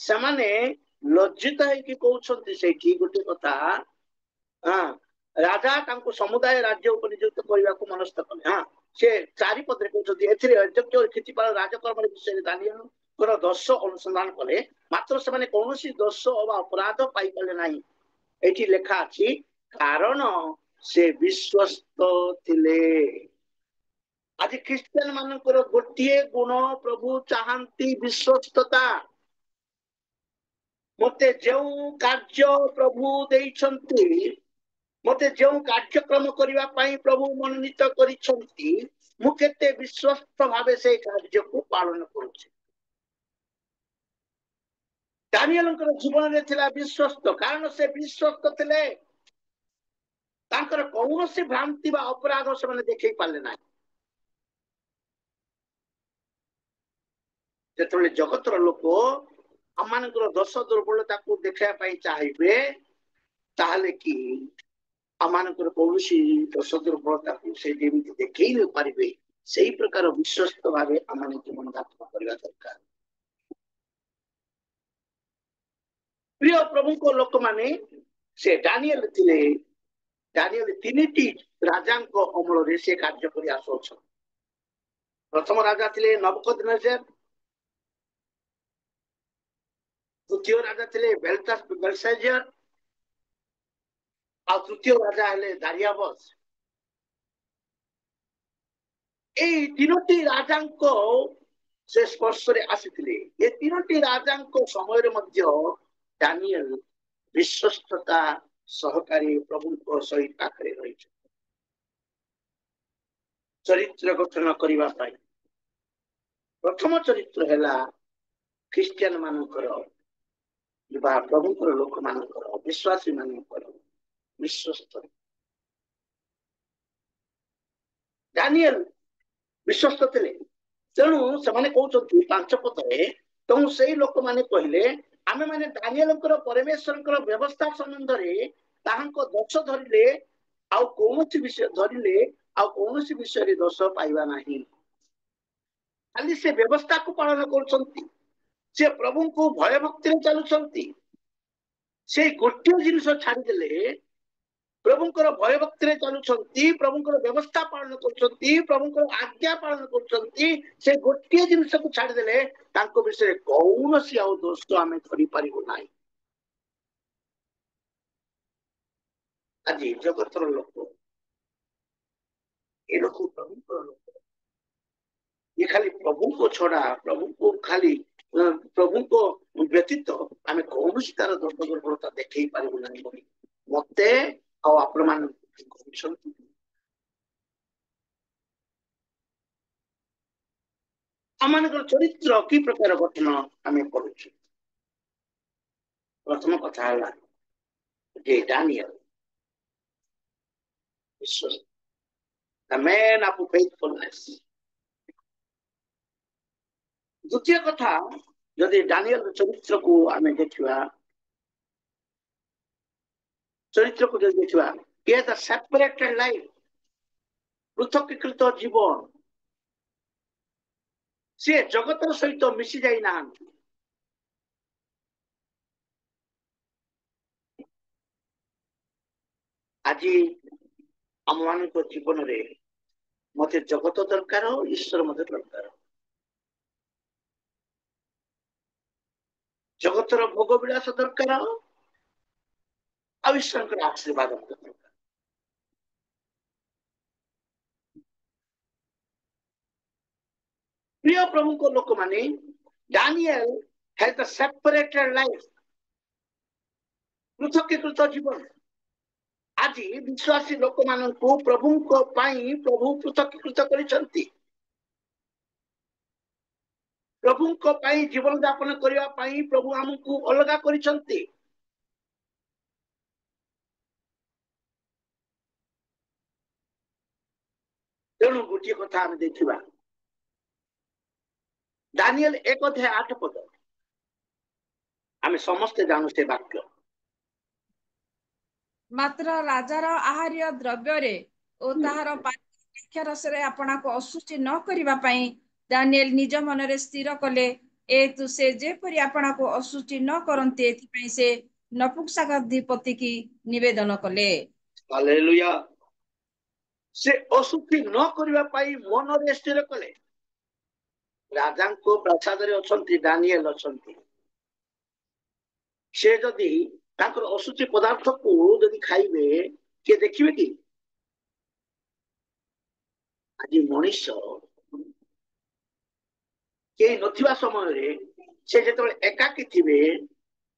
ସେମାନେ ଲଜ୍ଜିତ ହେଇକି କହୁଛନ୍ତି ସେଇଠି ଗୋଟେ କଥା, ରାଜା ତାଙ୍କୁ ସମୁଦାୟ ରାଜ୍ୟ ଉପରେ ନିଯୁକ୍ତ କରିବାକୁ ମନସ୍ଥ କଲେ। ସେ 4 ପଦରେ କହୁଛନ୍ତି, ଏଥିରେ ଅଧ୍ୟକ୍ଷ କ୍ଷିତିପାଳ ରାଜକର୍ମ ବିଷୟରେ ଦାନିଏଲଙ୍କର ଦୋଷ ଅନୁସନ୍ଧାନ କଲେ, ମାତ୍ର ସେମାନେ କୌଣସି ଦୋଷ ଅବା ଅପରାଧ ପାଇପାରିଲେ ନାହିଁ। ଏଠି ଲେଖା ଅଛି, କାରଣ ସେ ବିଶ୍ୱସ୍ତ ଥିଲେ। ଆଜି ଖ୍ରୀଷ୍ଟିଆନ ମାନଙ୍କର ଗୋଟିଏ ଗୁଣ ପ୍ରଭୁ ଚାହାନ୍ତି, ବିଶ୍ୱସ୍ତତା। ମତେ ଯେଉଁ କାର୍ଯ୍ୟ ପ୍ରଭୁ ଦେଇଛନ୍ତି, ମତେ ଯେଉଁ କାର୍ଯ୍ୟକ୍ରମ କରିବା ପାଇଁ ପ୍ରଭୁ ମନୋନୀତ କରିଛନ୍ତି, ମୁଁ କେତେ ବିଶ୍ୱସ୍ତ ଭାବେ ସେଇ କାର୍ଯ୍ୟକୁ ପାଳନ କରୁଛି। ଡାନିଏଲଙ୍କର ଜୀବନରେ ଥିଲା ବିଶ୍ୱସ୍ତ। କାରଣ ସେ ବିଶ୍ୱସ୍ତ ଥିଲେ। ତାଙ୍କର କୌଣସି ଭ୍ରାନ୍ତି ବା ଅପରାଧ ସେମାନେ ଦେଖେଇ ପାରିଲେ ନାହିଁ। ଯେତେବେଳେ ଜଗତର ଲୋକ ଆମମାନଙ୍କର ଦୋଷ ଦୁର୍ବଳତାକୁ ଦେଖାଇବା ପାଇଁ ଚାହିଁବେ, ତାହେଲେ କି ଆମମାନଙ୍କର କୌଣସି ଦୋଷ ଦୁର୍ବଳତାକୁ ସେ ଯେମିତି ଦେଖେଇ ନ ପାରିବେ, ସେଇ ପ୍ରକାର ବିଶ୍ୱସ୍ତ ଭାବେ ଆମମାନେ ଜୀବନ ଯାପନ କରିବା ଦରକାର। ପ୍ରିୟ ପ୍ରଭୁଙ୍କ ଲୋକମାନେ, ସେ ଡାନିଏଲ ଥିଲେ। ଡାନିଏଲ 3ଟି ରାଜାଙ୍କ ଅମଳରେ ସେ କାର୍ଯ୍ୟ କରି ଆସୁଅଛନ୍ତି। ପ୍ରଥମ ରାଜା ଥିଲେ ନବୁକଦନେଜର, ଦ୍ୱିତୀୟ ରାଜା ଥିଲେ ବେଲଶାଜର, ଆଉ ତୃତୀୟ ରାଜା ହେଲେ ଦାରିଆବସ୍। ଏଇ 3ଟି ରାଜାଙ୍କ ସେ ସ୍ପର୍ଶରେ ଆସିଥିଲେ। ଏ 3ଟି ରାଜାଙ୍କ ସମୟରେ ମଧ୍ୟ ଡାନିଏଲ ବିଶ୍ୱସ୍ତତା ସହକାରୀ ପ୍ରଭୁଙ୍କ ସହିତ ପାଖରେ ରହିଛନ୍ତି। ଚରିତ୍ର ଗଠନ କରିବା ପାଇଁ ପ୍ରଥମ ଚରିତ୍ର ହେଲା ଖ୍ରୀଷ୍ଟିଆନ ମାନଙ୍କର ବା ପ୍ରଭୁଙ୍କର ଲୋକମାନଙ୍କର, ବିଶ୍ୱାସୀ ମାନଙ୍କର ବିଶ୍ୱସ୍ତ। ଡାନିଏଲ ବିଶ୍ୱସ୍ତ ଥିଲେ। ତେଣୁ ସେମାନେ କହୁଛନ୍ତି 5 ପଦରେ, ତେଣୁ ସେଇ ଲୋକମାନେ କହିଲେ ଆମେ ମାନେ ଡାନିଏଲଙ୍କର ପରମେଶ୍ୱରଙ୍କର ବ୍ୟବସ୍ଥା ସମ୍ବନ୍ଧରେ ତାହାଙ୍କ ଦୋଷ ଧରିଲେ ଆଉ କୌଣସି ବିଷୟ ଧରିଲେ ଆଉ କୌଣସି ବିଷୟରେ ଦୋଷ ପାଇବା ନାହିଁ। ଖାଲି ସେ ବ୍ୟବସ୍ଥାକୁ ପାଳନ କରୁଛନ୍ତି, ସେ ପ୍ରଭୁଙ୍କୁ ଭୟ ଭକ୍ତିରେ ଚାଲୁଛନ୍ତି। ସେ ଗୋଟିଏ ଜିନିଷ ଛାଡ଼ିଦେଲେ, ପ୍ରଭୁଙ୍କର ଭୟ ଭକ୍ତିରେ ଚାଲୁଛନ୍ତି, ପ୍ରଭୁଙ୍କର ବ୍ୟବସ୍ଥା ପାଳନ କରୁଛନ୍ତି, ପ୍ରଭୁଙ୍କର ଆଜ୍ଞା ପାଳନ କରୁଛନ୍ତି। ସେ ଗୋଟିଏ ଜିନିଷକୁ ଛାଡ଼ିଦେଲେ ତାଙ୍କ ବିଷୟରେ କୌଣସି ଆଉ ଦୋଷ ଆମେ ଧରିପାରିବୁ ନାହିଁ। ଆଜି ଜଗତର ଲୋକ, ଏ ଲୋକ ପ୍ରଭୁଙ୍କର ଲୋକ, ये खाली प्रभु को छड़ा, प्रभु को खाली प्रभु को व्यतीत आम कौन तार दोष दुर्बलता देखई पारू ना मत आपण मान आम चरित्र कि प्रकार गठन आम पढ़ुଛୁ। प्रथम कथा है डानियल विश्वस्त, the man of faithfulness। द्वितीय कथा जदि डानियल चरित्र को आम देखा, चरित्र को जब देखा, he has a separated life, पृथकीकृत जीवन, सी जगतर सहित मिसी जाई ना। आज आम मान जीवन में मत जगत दरकार, ईश्वर मत दरकार। जगतर भोग विलास दरकार, ईश्वर आशीर्वाद दरकार। प्रिय प्रभु को लोक माने Daniel has the separated life, पृथकीकृत जीवन। आज विश्वासी लोक मानू प्रभु को पाई प्रभु पृथकीकृत करिसंती, प्रभु को पाई जीवन यापन करिया पाई प्रभु हमकु अलगा करिसंती। तेणु गोटे कथा आम देखा, दानिएल 1:8 पद आम समस्ते जानू से वाक्य। मात्र राजार आहार्य द्रव्य और ताहार द्राक्षा रसरे आपणाको असुचि न करिबा पई दानिएल निज मनरे स्थिर कले, ए तु से जेपरि आपणाको असुचि न करन्ते एथिपई से नपुंसकाधिपति की निवेदन कले। हालेलुया। से असुचि न करिबा पई मनरे स्थिर कले। राजा को प्रसाद रे अछंती दानिएल अछंती, से जदि ताकर असुचि पदार्थ को जदि खाइबे के देखिबे कि आज मनुष्य के नथिबा समय रे से जेतबे एकाकी थिबे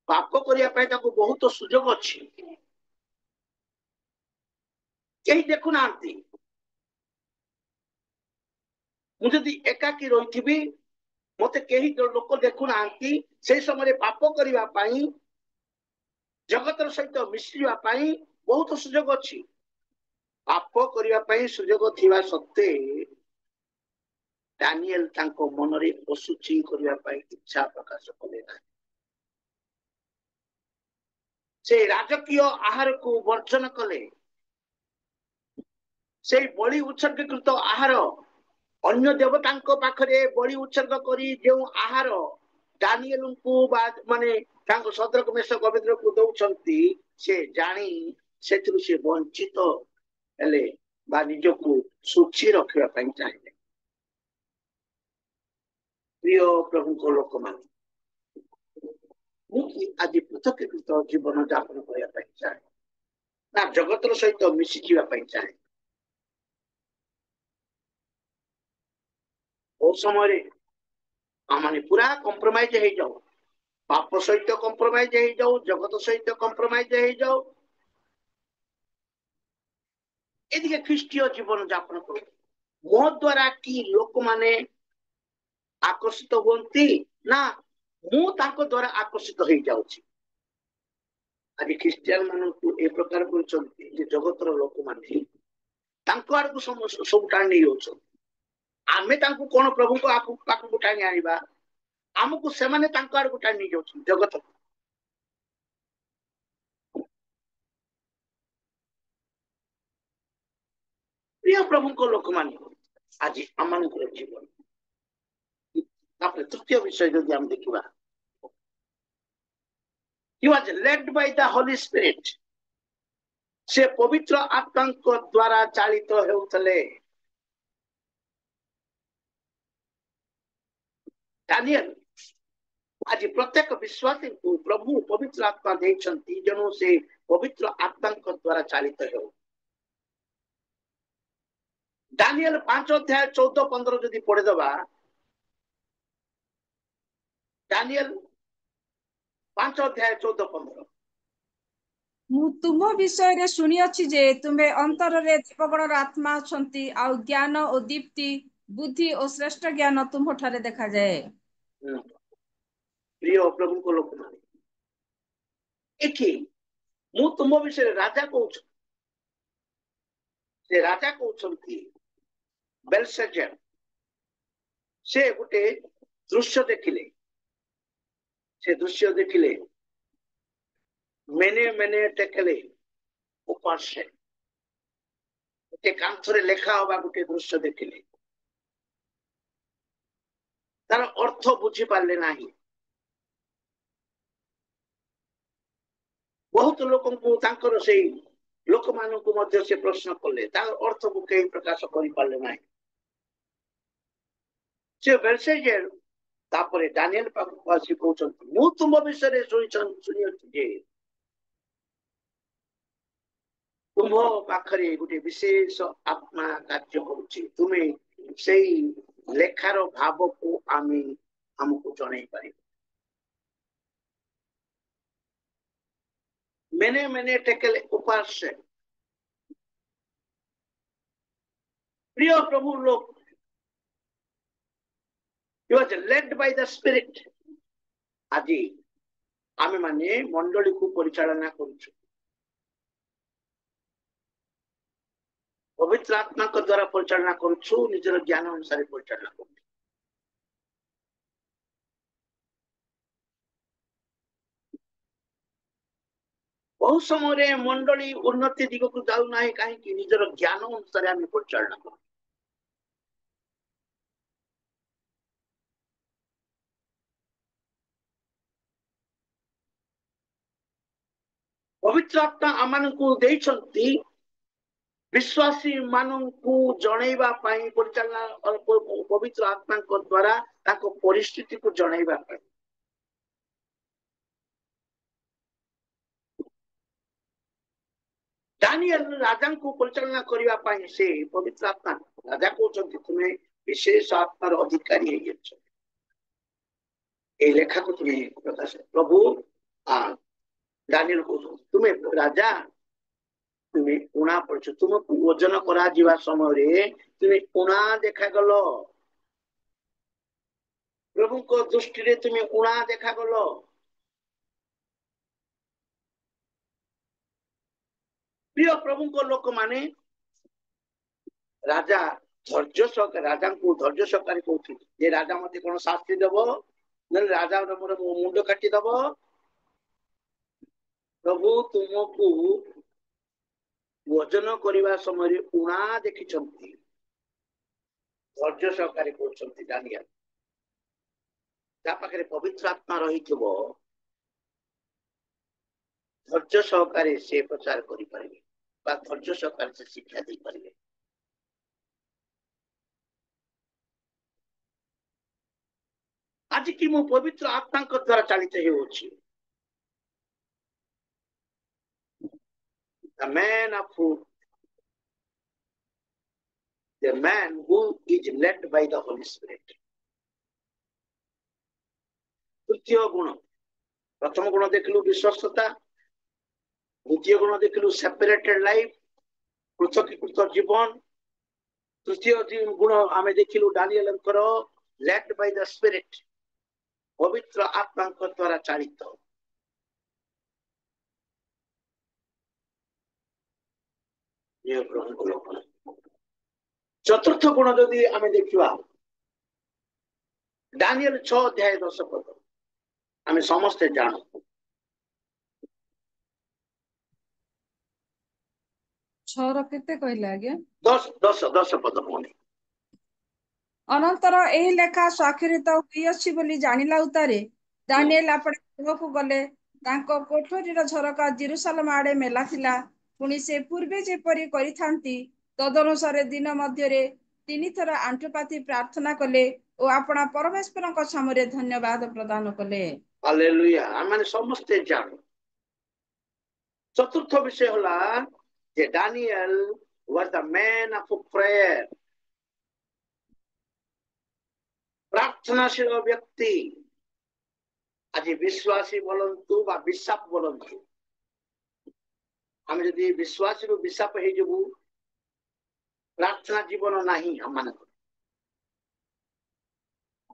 पाप करिया पई ताको बहुत सुजोग अछि, केही देखु नांती। मु जदि एकाकी रहिथिबी मते केही लोक देखु नांती, से समय पाप करिया पई जगतर सहित मिश्रिया पई बहुत सुजोग अछि। पाप करिया पई सुजोग थिबा सत्ते दानिएल तांको मनरे असुचि करिया पई इच्छा प्रकाश कले ना। से राजकीय आहार को वर्जन कले, से बलि उत्सर्गीकृत आहार अन्य देवतांको पाखरे बलि उत्सर्ग करी जो आहार दानिएल को माने तांको सदरक मेषक अबेदनगो को दउछंती, से जानी सेथरु से वंचित हेले बा निजको सुची रखिबा पई चाहे। प्रिय प्रभु को लोक मान आज पृथकीकृत जीवन यापन करने चाहे ना जगतर सहित मिसी जावाई चाहे। समय आम पूरा कंप्रोमाइज हो जाओ, पाप सहित कंप्रोमाइज हो जाओ, जगत सहित कंप्रोमाइज हो जाओ, एदिके ख्रीष्टीय जीवन यापन करो। मो द्वारा कि लोक माने आकर्षित होती ना मु ताको द्वारा आकर्षित हो जाउछि। आज ख्रीस्टियन मान को ए प्रकार कर जगतर लोक माने ତାଙ୍କ ଆଡକୁ ସବୁ ଟାଣି ନେଇ ଯାଉଛନ୍ତି। ଆମେ ତାଙ୍କୁ କଣ ପ୍ରଭୁଙ୍କ ପାଖକୁ ଟାଣି ଆଣିବା, ଆମକୁ ସେମାନେ ତାଙ୍କ ଆଡକୁ ଟାଣି ନେଇ ଯାଉଛନ୍ତି ଜଗତ। ପ୍ରିୟ ପ୍ରଭୁଙ୍କ ଲୋକମାନେ, ଆଜି ଆମମାନଙ୍କର ଜୀବନ। ତାପରେ ତୃତୀୟ ବିଷୟ ଯଦି ଆମେ ଦେଖିବା, he was led by the Holy Spirit। ସେ ପବିତ୍ର ଆତ୍ମାଙ୍କ ଦ୍ୱାରା ଚାଳିତ ହେଉଥିଲେ। ଡାନିଏଲ ଆଜି ପ୍ରତ୍ୟେକ ବିଶ୍ୱାସୀଙ୍କୁ ପ୍ରଭୁ ପବିତ୍ର ଆତ୍ମା ଦେଇଛନ୍ତି, ଯେଣୁ ସେ ପବିତ୍ର ଆତ୍ମାଙ୍କ ଦ୍ୱାରା ଚାଳିତ ହେଉ। ଡାନିଏଲ 5:14-15 ଯଦି ପଢିଦବା, ଡାନିଏଲ 5:14-15। ମୁଁ ତୁମ ବିଷୟରେ ଶୁଣିଅଛି ଯେ ତୁମେ ଅନ୍ତରରେ ଦେବଗଣର ଆତ୍ମା ଅଛନ୍ତି, ଆଉ ଜ୍ଞାନ ଓ ଦୀପ୍ତି, ବୁଦ୍ଧି ଓ ଶ୍ରେଷ୍ଠ ଜ୍ଞାନ ତୁମ୍ଭଠାରେ ଦେଖାଯାଏ। ପ୍ରିୟ ପ୍ରଭୁଙ୍କ ଲୋକମାନେ, ଏଠି ମୁଁ ତୁମ ବିଷୟରେ ରାଜା କହୁଛି। ସେ ରାଜା କହୁଛନ୍ତି ବେଲଶେଜର। ସେ ଗୋଟେ ଦୃଶ୍ୟ ଦେଖିଲେ। ସେ ଦୃଶ୍ୟ ଦେଖିଲେ ମେନେ ମେନେ ଟେକେଲେ ଉପାସେ, ଗୋଟେ କାନ୍ଥରେ ଲେଖା ହବା ଗୋଟେ ଦୃଶ୍ୟ ଦେଖିଲେ। ତାର ଅର୍ଥ ବୁଝି ପାରିଲେ ନାହିଁ। ବହୁତ ଲୋକଙ୍କୁ, ତାଙ୍କର ସେଇ ଲୋକମାନଙ୍କୁ ମଧ୍ୟ ସେ ପ୍ରଶ୍ନ କଲେ, ତାର ଅର୍ଥକୁ କେହି ପ୍ରକାଶ କରିପାରିଲେ ନାହିଁ। ସେ ବେଲଶେଜର ତାପରେ ଡାନିଏଲ ପାଖକୁ ଆସି କହୁଛନ୍ତି, ମୁଁ ତୁମ ବିଷୟରେ ଶୁଣିଅଛି ଯେ ତୁମ୍ଭ ପାଖରେ ଗୋଟେ ବିଶେଷ ଆତ୍ମା କାର୍ଯ୍ୟ କରୁଛି। ତୁମେ ସେଇ ଲେଖାର ଭାବକୁ ଆମକୁ ଜଣେଇ ପାରିବ। ମେନେ ମେନେ ଟେକେଲେ ଉପାସେ। ପ୍ରିୟ ପ୍ରଭୁ ଲୋକ, he was led by the Spirit। ଆଜି ଆମେ ମାନେ ମଣ୍ଡଳୀକୁ ପରିଚାଳନା କରୁଛୁ ପବିତ୍ର ଆତ୍ମାଙ୍କ ଦ୍ୱାରା ପରିଚାଳନା କରୁଛୁ, ନିଜର ଜ୍ଞାନ ଅନୁସାରେ ପରିଚାଳନା କରୁଛୁ। ବହୁ ସମୟରେ ମଣ୍ଡଳୀ ଉନ୍ନତି ଦିଗକୁ ଯାଉନାହିଁ, କାହିଁକି? ନିଜର ଜ୍ଞାନ ଅନୁସାରେ ଆମେ ପରିଚାଳନା କରୁ। ପବିତ୍ର ଆତ୍ମା ଆମମାନଙ୍କୁ ଦେଇଛନ୍ତି ବିଶ୍ୱାସୀ ମାନଙ୍କୁ ଜଣେଇବା ପାଇଁ, ପରିଚାଳନା ପବିତ୍ର ଆତ୍ମାଙ୍କ ଦ୍ୱାରା ତାଙ୍କ ପରିସ୍ଥିତିକୁ ଜଣେଇବା ପାଇଁ। ଡାନିଏଲ ରାଜାଙ୍କୁ ପରିଚାଳନା କରିବା ପାଇଁ ସେ ପବିତ୍ର ଆତ୍ମା, ରାଜା କହୁଛନ୍ତି ତୁମେ ବିଶେଷ ଆତ୍ମାର ଅଧିକାରୀ ହେଇଯାଉଛ, ଏଇ ଲେଖାକୁ ତୁମେ ପ୍ରକାଶ। ପ୍ରଭୁ ଡାନିଏଲ କହୁଛନ୍ତି ତୁମେ ରାଜା, ତୁମେ ଉଣା ପଡିଛ। ତୁମକୁ ଓଜନ କରାଯିବା ସମୟରେ ତୁମେ ଉଣା ଦେଖାଗଲ। ପ୍ରଭୁଙ୍କ ଦୃଷ୍ଟିରେ ତୁମେ ଉଣା ଦେଖାଗଲ। ପ୍ରିୟ ପ୍ରଭୁଙ୍କ ଲୋକମାନେ, ରାଜା ଧୈର୍ଯ୍ୟ ସହକାରେ, ରାଜାଙ୍କୁ ଧୈର୍ଯ୍ୟ ସହକାରେ କହୁଥିଲେ ଯେ ରାଜା ମତେ କଣ ଶାସ୍ତି ଦେବ, ନହେଲେ ରାଜା ମୋର ମୁଣ୍ଡ କାଟିଦବ। ପ୍ରଭୁ ତୁମକୁ ଓଜନ କରିବା ସମୟରେ ଉଣା ଦେଖିଛନ୍ତି। ଧୈର୍ଯ୍ୟ ସହକାରେ କହୁଛନ୍ତି ଡାନିଏଲ। ଯାହା ପାଖରେ ପବିତ୍ର ଆତ୍ମା ରହିଥିବ, ଧୈର୍ଯ୍ୟ ସହକାରେ ସେ ପ୍ରଚାର କରିପାରିବେ ବା ଧୈର୍ଯ୍ୟ ସହକାରେ ସେ ଶିକ୍ଷା ଦେଇପାରିବେ। ଆଜି କି ମୁଁ ପବିତ୍ର ଆତ୍ମାଙ୍କ ଦ୍ୱାରା ଚାଳିତ ହେଉଅଛି। The man who is led by the Holy Spirit। ତୃତୀୟ ଗୁଣ, ପ୍ରଥମ ଗୁଣ ଦେଖିଲୁ ବିଶ୍ୱସ୍ତତା, ଦ୍ୱିତୀୟ ଗୁଣ ଦେଖିଲୁ ସେପାରେଟେଡ ଲାଇଫ, ପୃଥକୀକୃତ ଜୀବନ। ତୃତୀୟ ଗୁଣ ଆମେ ଦେଖିଲୁ ଡାନିଏଲଙ୍କର led by the Spirit, ପବିତ୍ର ଆତ୍ମାଙ୍କ ଦ୍ୱାରା ଚାଳିତ। चतुर्थ गुण जदि आमे देखिबा दानिएल 6 अध्याय 10 पद आमे समस्ते जानू 6 ର କେତେ କହିଲେ ଆଜ୍ଞା? 10 पद होने ଅନନ୍ତର ଏହି ଲେଖା ସ୍ୱାକ୍ଷରିତ ହୋଇଅଛି ବୋଲି ଜାଣିଲା ଉତ୍ତାରେ ଦାନିଏଲ ଆପଣ ଗୃହକୁ ଗଲେ। ତାଙ୍କ କୋଠରୀର ଝରକା ଜେରୁସାଲେମ ଆଡେ ମେଲା ଥିଲା। ପୁଣି ସେ ପୂର୍ବେ ଯେପରି କରିଥାନ୍ତି ତଦନୁସାରେ ଦିନ ମଧ୍ୟରେ 3 ଥର ଆଣ୍ଠୁପାତି ପ୍ରାର୍ଥନା କଲେ ଓ ଆପଣା ପରମେଶ୍ୱରଙ୍କ ସାମରେ ଧନ୍ୟବାଦ ପ୍ରଦାନ କଲେ। हालेलुया आमे समस्ते जानू चतुर्थ विषय होला जे Daniel was the man of prayer प्रार्थनाशील व्यक्ति आज विश्वासी बोलंतु बा विश्वास बोलंतु आमे जदि विश्वासी रो विश्वास हे जबु प्रार्थना जीवन नाही हम मान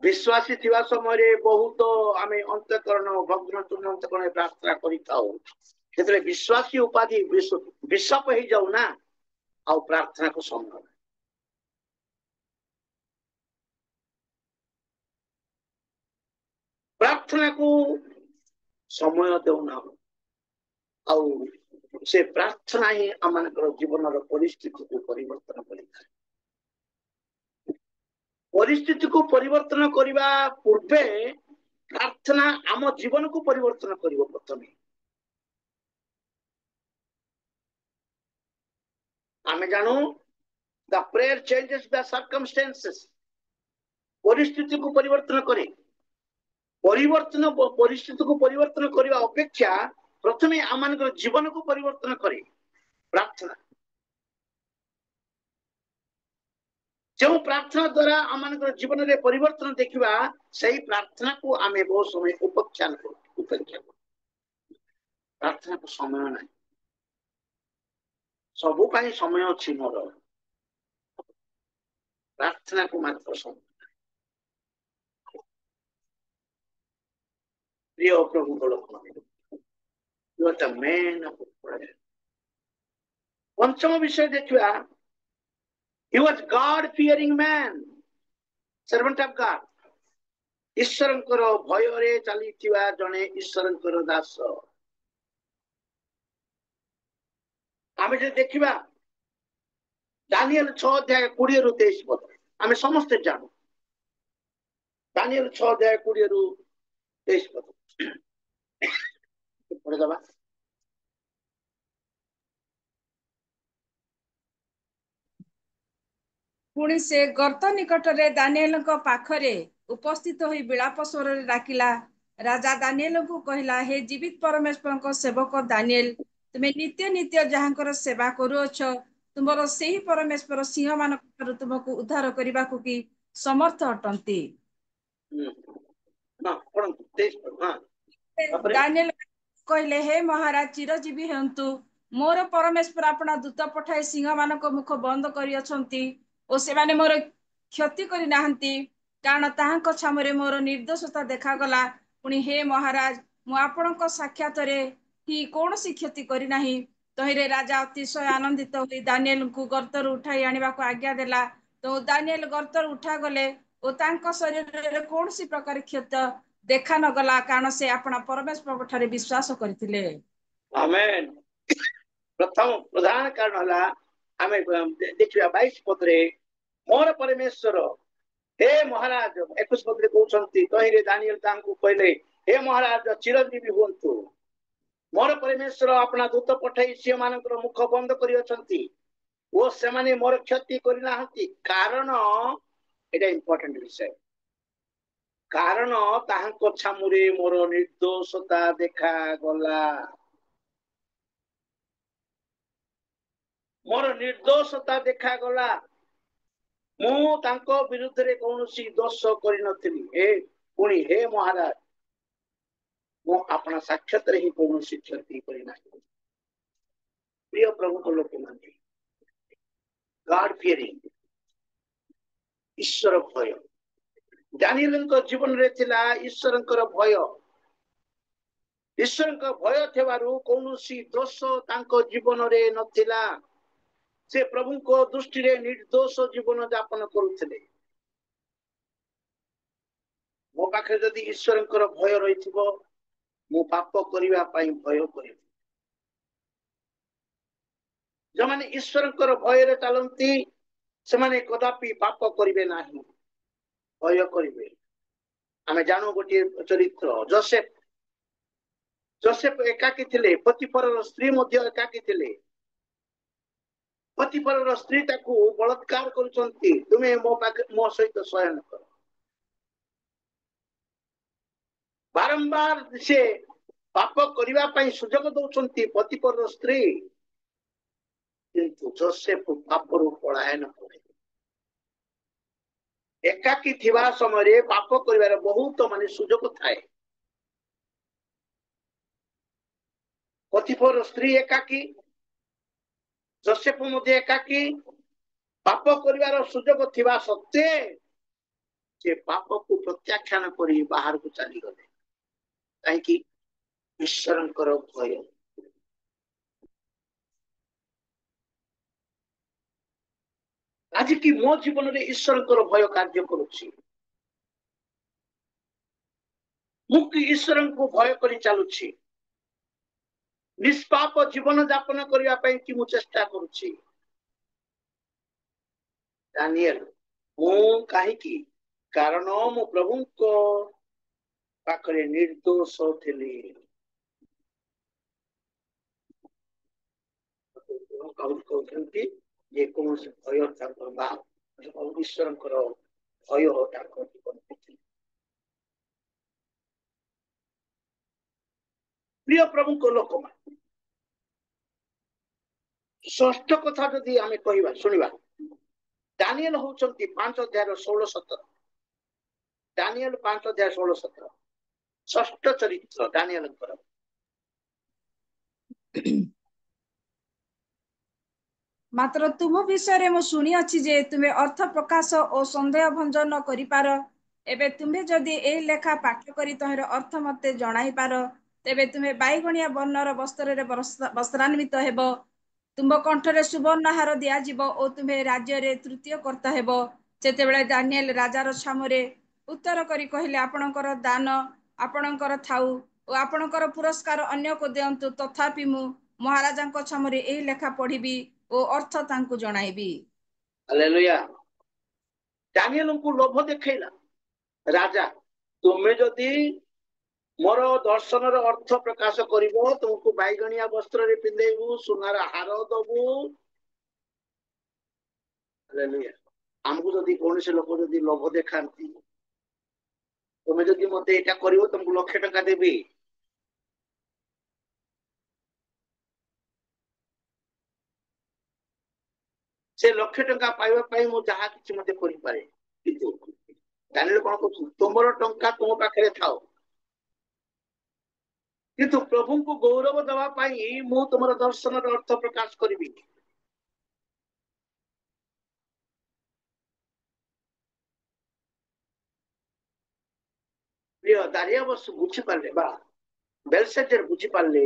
विश्वासी थिवा समय बहुत आमे अंतकरण भग्न तुम अंतकरण प्रार्थना करिताओ सेतले विश्वासी उपाधि विश्वास हे जाऊ ना आ प्रार्थना को संभव प्रार्थना को समय देउना आ से प्रार्थना ही आमनकर जीवन रो परिस्थिति को परिवर्तन करिता परिस्थिति को परिवर्तन करने पूर्वे प्रार्थना आम जीवन को परिवर्तन करिवो प्रथमे आमे जानू the prayer changes the circumstances परिस्थिति को परिवर्तन करे परिस्थिति को परिवर्तन करने अपेक्षा प्रथमे आमनकर जीवन को परिवर्तन करे प्रार्थना जो प्रार्थना द्वारा आमनकर जीवन में परिवर्तन देखिबा सही प्रार्थना को आमे बहुत समय उपेक्षा प्रार्थना को समय नहीं सबु पाई समय अछि मोर प्रार्थना को मात्र समय प्रिय प्रभु लोक you are the man of prayer पंचम विषय देखिबा he was god fearing man servant of god ईश्वरंकर भय रे चलीथिवा जने ईश्वरंकर दास आमे जे देखिबा दानिएल 6 अध्याय 20 रु 23 पद आमे समस्त जानू दानिएल 6 अध्याय 20 रु 23 पद पढ़ दबा पुणी से गर्त निकटरे दानिएलଙ୍କ पाखरे उपस्थित होई विलाप स्वରରେ डाकिला। राजा दानिएलଙ୍କୁ କହିଲା, हे जीवित परमेश्वरଙ୍କ सेवक दानिएल, तुमे नित्य नित्य जहाँଙ୍କର सेवा କରୁଅଛ ତୁମର ସେହି परमेश्वर सिंह ମାନଙ୍କଠାରୁ ତୁମକୁ ଉଦ୍ଧାର କରିବାକୁ କି ସମର୍ଥ ଅଟନ୍ତି। दानिएल କହିଲେ, हे महाराज ଚିରଜୀବୀ ହୁଅନ୍ତୁ। ମୋର परमेश्वर ଆପଣା ଦୂତ ପଠାଇ ସିଂହ ମାନଙ୍କ ମୁଖ ବନ୍ଦ କରିଅଛନ୍ତି ଓ ସେମାନେ ମୋର କ୍ଷତି କରି ନାହାନ୍ତି, କାରଣ ତାହାଙ୍କ ଛାମରେ ମୋର ନିର୍ଦ୍ଦୋଷତା ଦେଖାଗଲା। ପୁଣି हे महाराज, ମୁଁ ଆପଣଙ୍କ ସାକ୍ଷାତରେ ହିଁ କୌଣସି କ୍ଷତି କରିନାହିଁ। ତହିଁରେ ରାଜା ଅତିଶୟ ଆନନ୍ଦିତ ହୋଇ ଦାନିଏଲଙ୍କୁ ଗର୍ତ୍ତରୁ ଉଠାଇ ଆଣିବାକୁ ଆଜ୍ଞା ଦେଲା। ତ ଦାନିଏଲ ଗର୍ତ୍ତରୁ ଉଠାଗଲେ ଓ ତାଙ୍କ ଶରୀରରେ କୌଣସି ପ୍ରକାର କ୍ଷତ ଦେଖା ନଗଲା, କାରଣ ସେ ଆପଣା परमेश्वरଙ୍କ ଠାରେ ବିଶ୍ୱାସ କରିଥିଲେ। आमेन प्रथम प्रधान कारण हला आमे देखिबा 22 पदरे मोर परमेश्वर हे महाराज 21 पदरे कहउछंती तहिरे दानिएल तांको कहले हे महाराज चिरंजीवी हुंतु मोर परमेश्वर अपना दूत पठाई सिंह मानकर मुख बंद करियछंती ओ से माने मोर क्षति करिना हंती कारण एटा इंपोर्टेंट विषय कारण ताहांको छामुरे मोर निर्दोषता देखा गला मोर निर्दोषता देखा गला मु तांको विरुद्ध रे कोनोसी दोष करि नथिली हे पुणी हे महाराज मु अपना साक्षात रे ही कोनोसी क्षति करि नाही प्रिय प्रभु को लोक माने गॉड फियरिंग ईश्वर भय दानिएलଙ୍କ जीवन रे थिला ईश्वरଙ୍କର भय ईश्वरଙ୍କ भय थेबारु कोनोसी दोष तांको जीवन रे नथिला से प्रभु को दृष्टि रे निर्दोष जीवन यापन करुथिले मो पाखे जदि ईश्वरंकर भय रहिथिबो मु पाप करिवा पई भय करिबि जो माने ईश्वरंकर भय रे चलंती से माने कदापि पाप करिवे नाही भय करिवे आमे जानो गोटे चरित्र जोसेफ जोसेफ एकाकी थिले पतिपर स्त्री मध्य एकाकी थिले पतिपर स्त्री ताकू बलात्कार करूछंती तुमे मो सहित शयन कर बारंबार से पाप करिवा पई सुजोग दउछंती पतिपर स्त्री किंतु जोसेफ पापरु पलायन करे एकाकी थिबा समय पाप करिवार बहुत माने सुजोग थाए पतिपर स्त्री एकाकी जोसेफ मध्य एकाकी पाप करिवार सुजोग थिबा सत्वे से पाप को प्रत्याख्यान करी बाहर को चली गले काहेकि ईश्वरंकर भय आज की मो जीवन रे ईश्वरंकर भय कार्य करूछि मु कि ईश्वरन को भय करी चालुछि निष्पाप जीवन यापन करिया पई कि मु चेष्टा करूछि दानिएल मु काहे की कारण मु प्रभु को पाखरे निर्दोष थिली कहते जे कौन से भय बा ईश्वरंकर भय प्रिय प्रभु को लोक षष्ठ कथा जदि आमे कहिबा सुनिबा दानिएल होचंती 5 अध्याय 16-17 दानिएल 5 अध्याय 16-17 षष्ठ चरित्र दानिएल कर मात्र तुम विषय मु शुणी अछि जे तुमे अर्थ प्रकाश और संदेह भंजन करि पार एबे तुमे जदि ए लेखा पाठ्य करी तहर अर्थ मते जणाई पार तेबे तुमे बाईगणिया वर्णर वस्त्र रे वस्त्रान्वित हेबो तुम कंठरे सुवर्ण हार दिया जीवो ओ तुमे राज्य रे तृतीय कर्ता हेबो जेतेबेले दानिएल राजार छामरे उत्तर करी कहले आपणकर दान आपणकर थाउ ओ आपणकर पुरस्कार अन्य को देंतु तथापि मु महाराजांको छामरे ए लेखा पढ़िबी ओ अर्थ तांकु जणाइबी हालेलुया दानिएल को लोभ देखैला राजा तुमे जदि मोर दर्शन अर्थ प्रकाश करिवो तुमको बैगणिया वस्त्र रे पिंदेबू सुनार हार दबू हालेलुया हमको जदि कौन से लोक जदि लोभ देखांती तुमे जदि मते एटा करिवो तुमको लाख टका देबी से लाख टका पाइबा पई मु जहा किछि मते करि पारे किंतु दानिएल कोन कहू तुमरो टंका तुम पाखरे थाओ किंतु प्रभु को गौरव दवा पाई मु तुमरो दर्शन अर्थ प्रकाश करिबी प्रिय दारियाबस बुझी पारले बा बेलशेजर बुझी पारले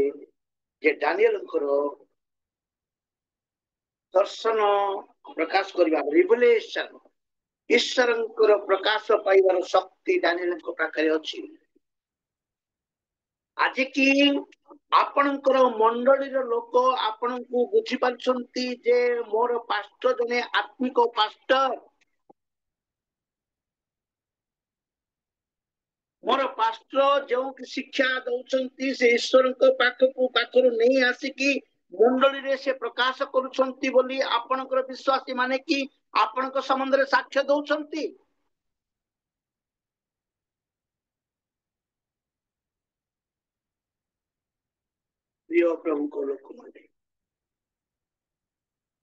जे दानिएल करो दर्शन प्रकाश करिबा रिवलेशन ईश्वरंकर प्रकाश पाइबार शक्ति दानिएल को पाखरे अछि आज की आपणकर मंडली लोक आपण को बुझी पारछंती जे मोर पास्टर जने आत्मिक पास्टर मोर पास्टर जो शिक्षा दउछंती से ईश्वर को पाखरु नहीं आसिकी मंडली रे से प्रकाश करूछंती बोली आपणकर विश्वासी माने कि आपणक संबंध रे साक्ष्य दउछंती प्रिय प्रभु को लोक माने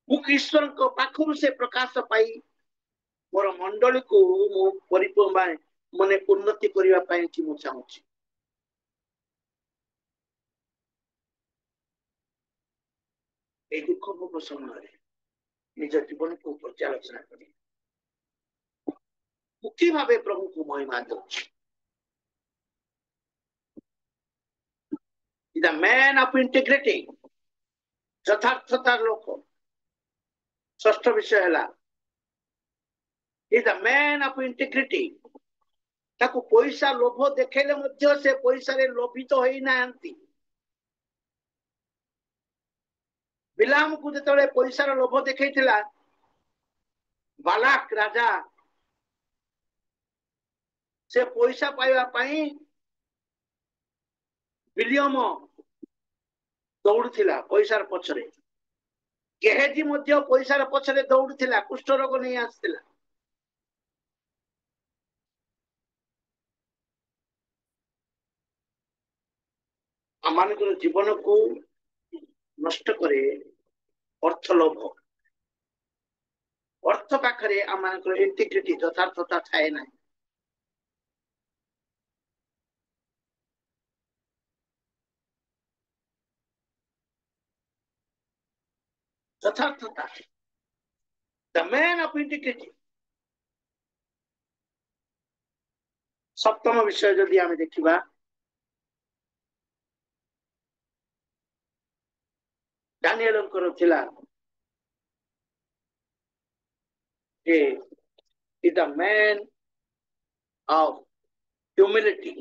मुख ईश्वर को पाखरु से प्रकाश पाई मोर मंडली को मु परिपूर्ण मने उन्नति करिवा पाई कि मु चाहूची ए दुख भोग समय निज जीवन को पर्यालोचना करी मुक्ति भावे प्रभु को महिमा दउची is a man of integrity यथार्थता लोक षष्ठ विषय he is the man of integrity ताकू पैसा लोभ देखेले मध्य से पैसा रे लोभित होई नांती बिलाम को जतले पैसा रे लोभ देखैथिला बालाक राजा से पैसा पाइबा पई विलियम दौड़ुथिला पैसार पछरे केहेजी मध्य पैसार पछरे दौड़ुथिला कुष्ठ रोग नहीं आस्थिला आमानकर जीवन को नष्ट करे अर्थ लोभ अर्थ पाखरे आमानकर इंटीग्रिटी यथार्थता थाए ना यथार्थता द मैन ऑफ इंटीग्रिटी सप्तम विषय जदि आमे देखिबा दानिएल थिला जे is the man of humility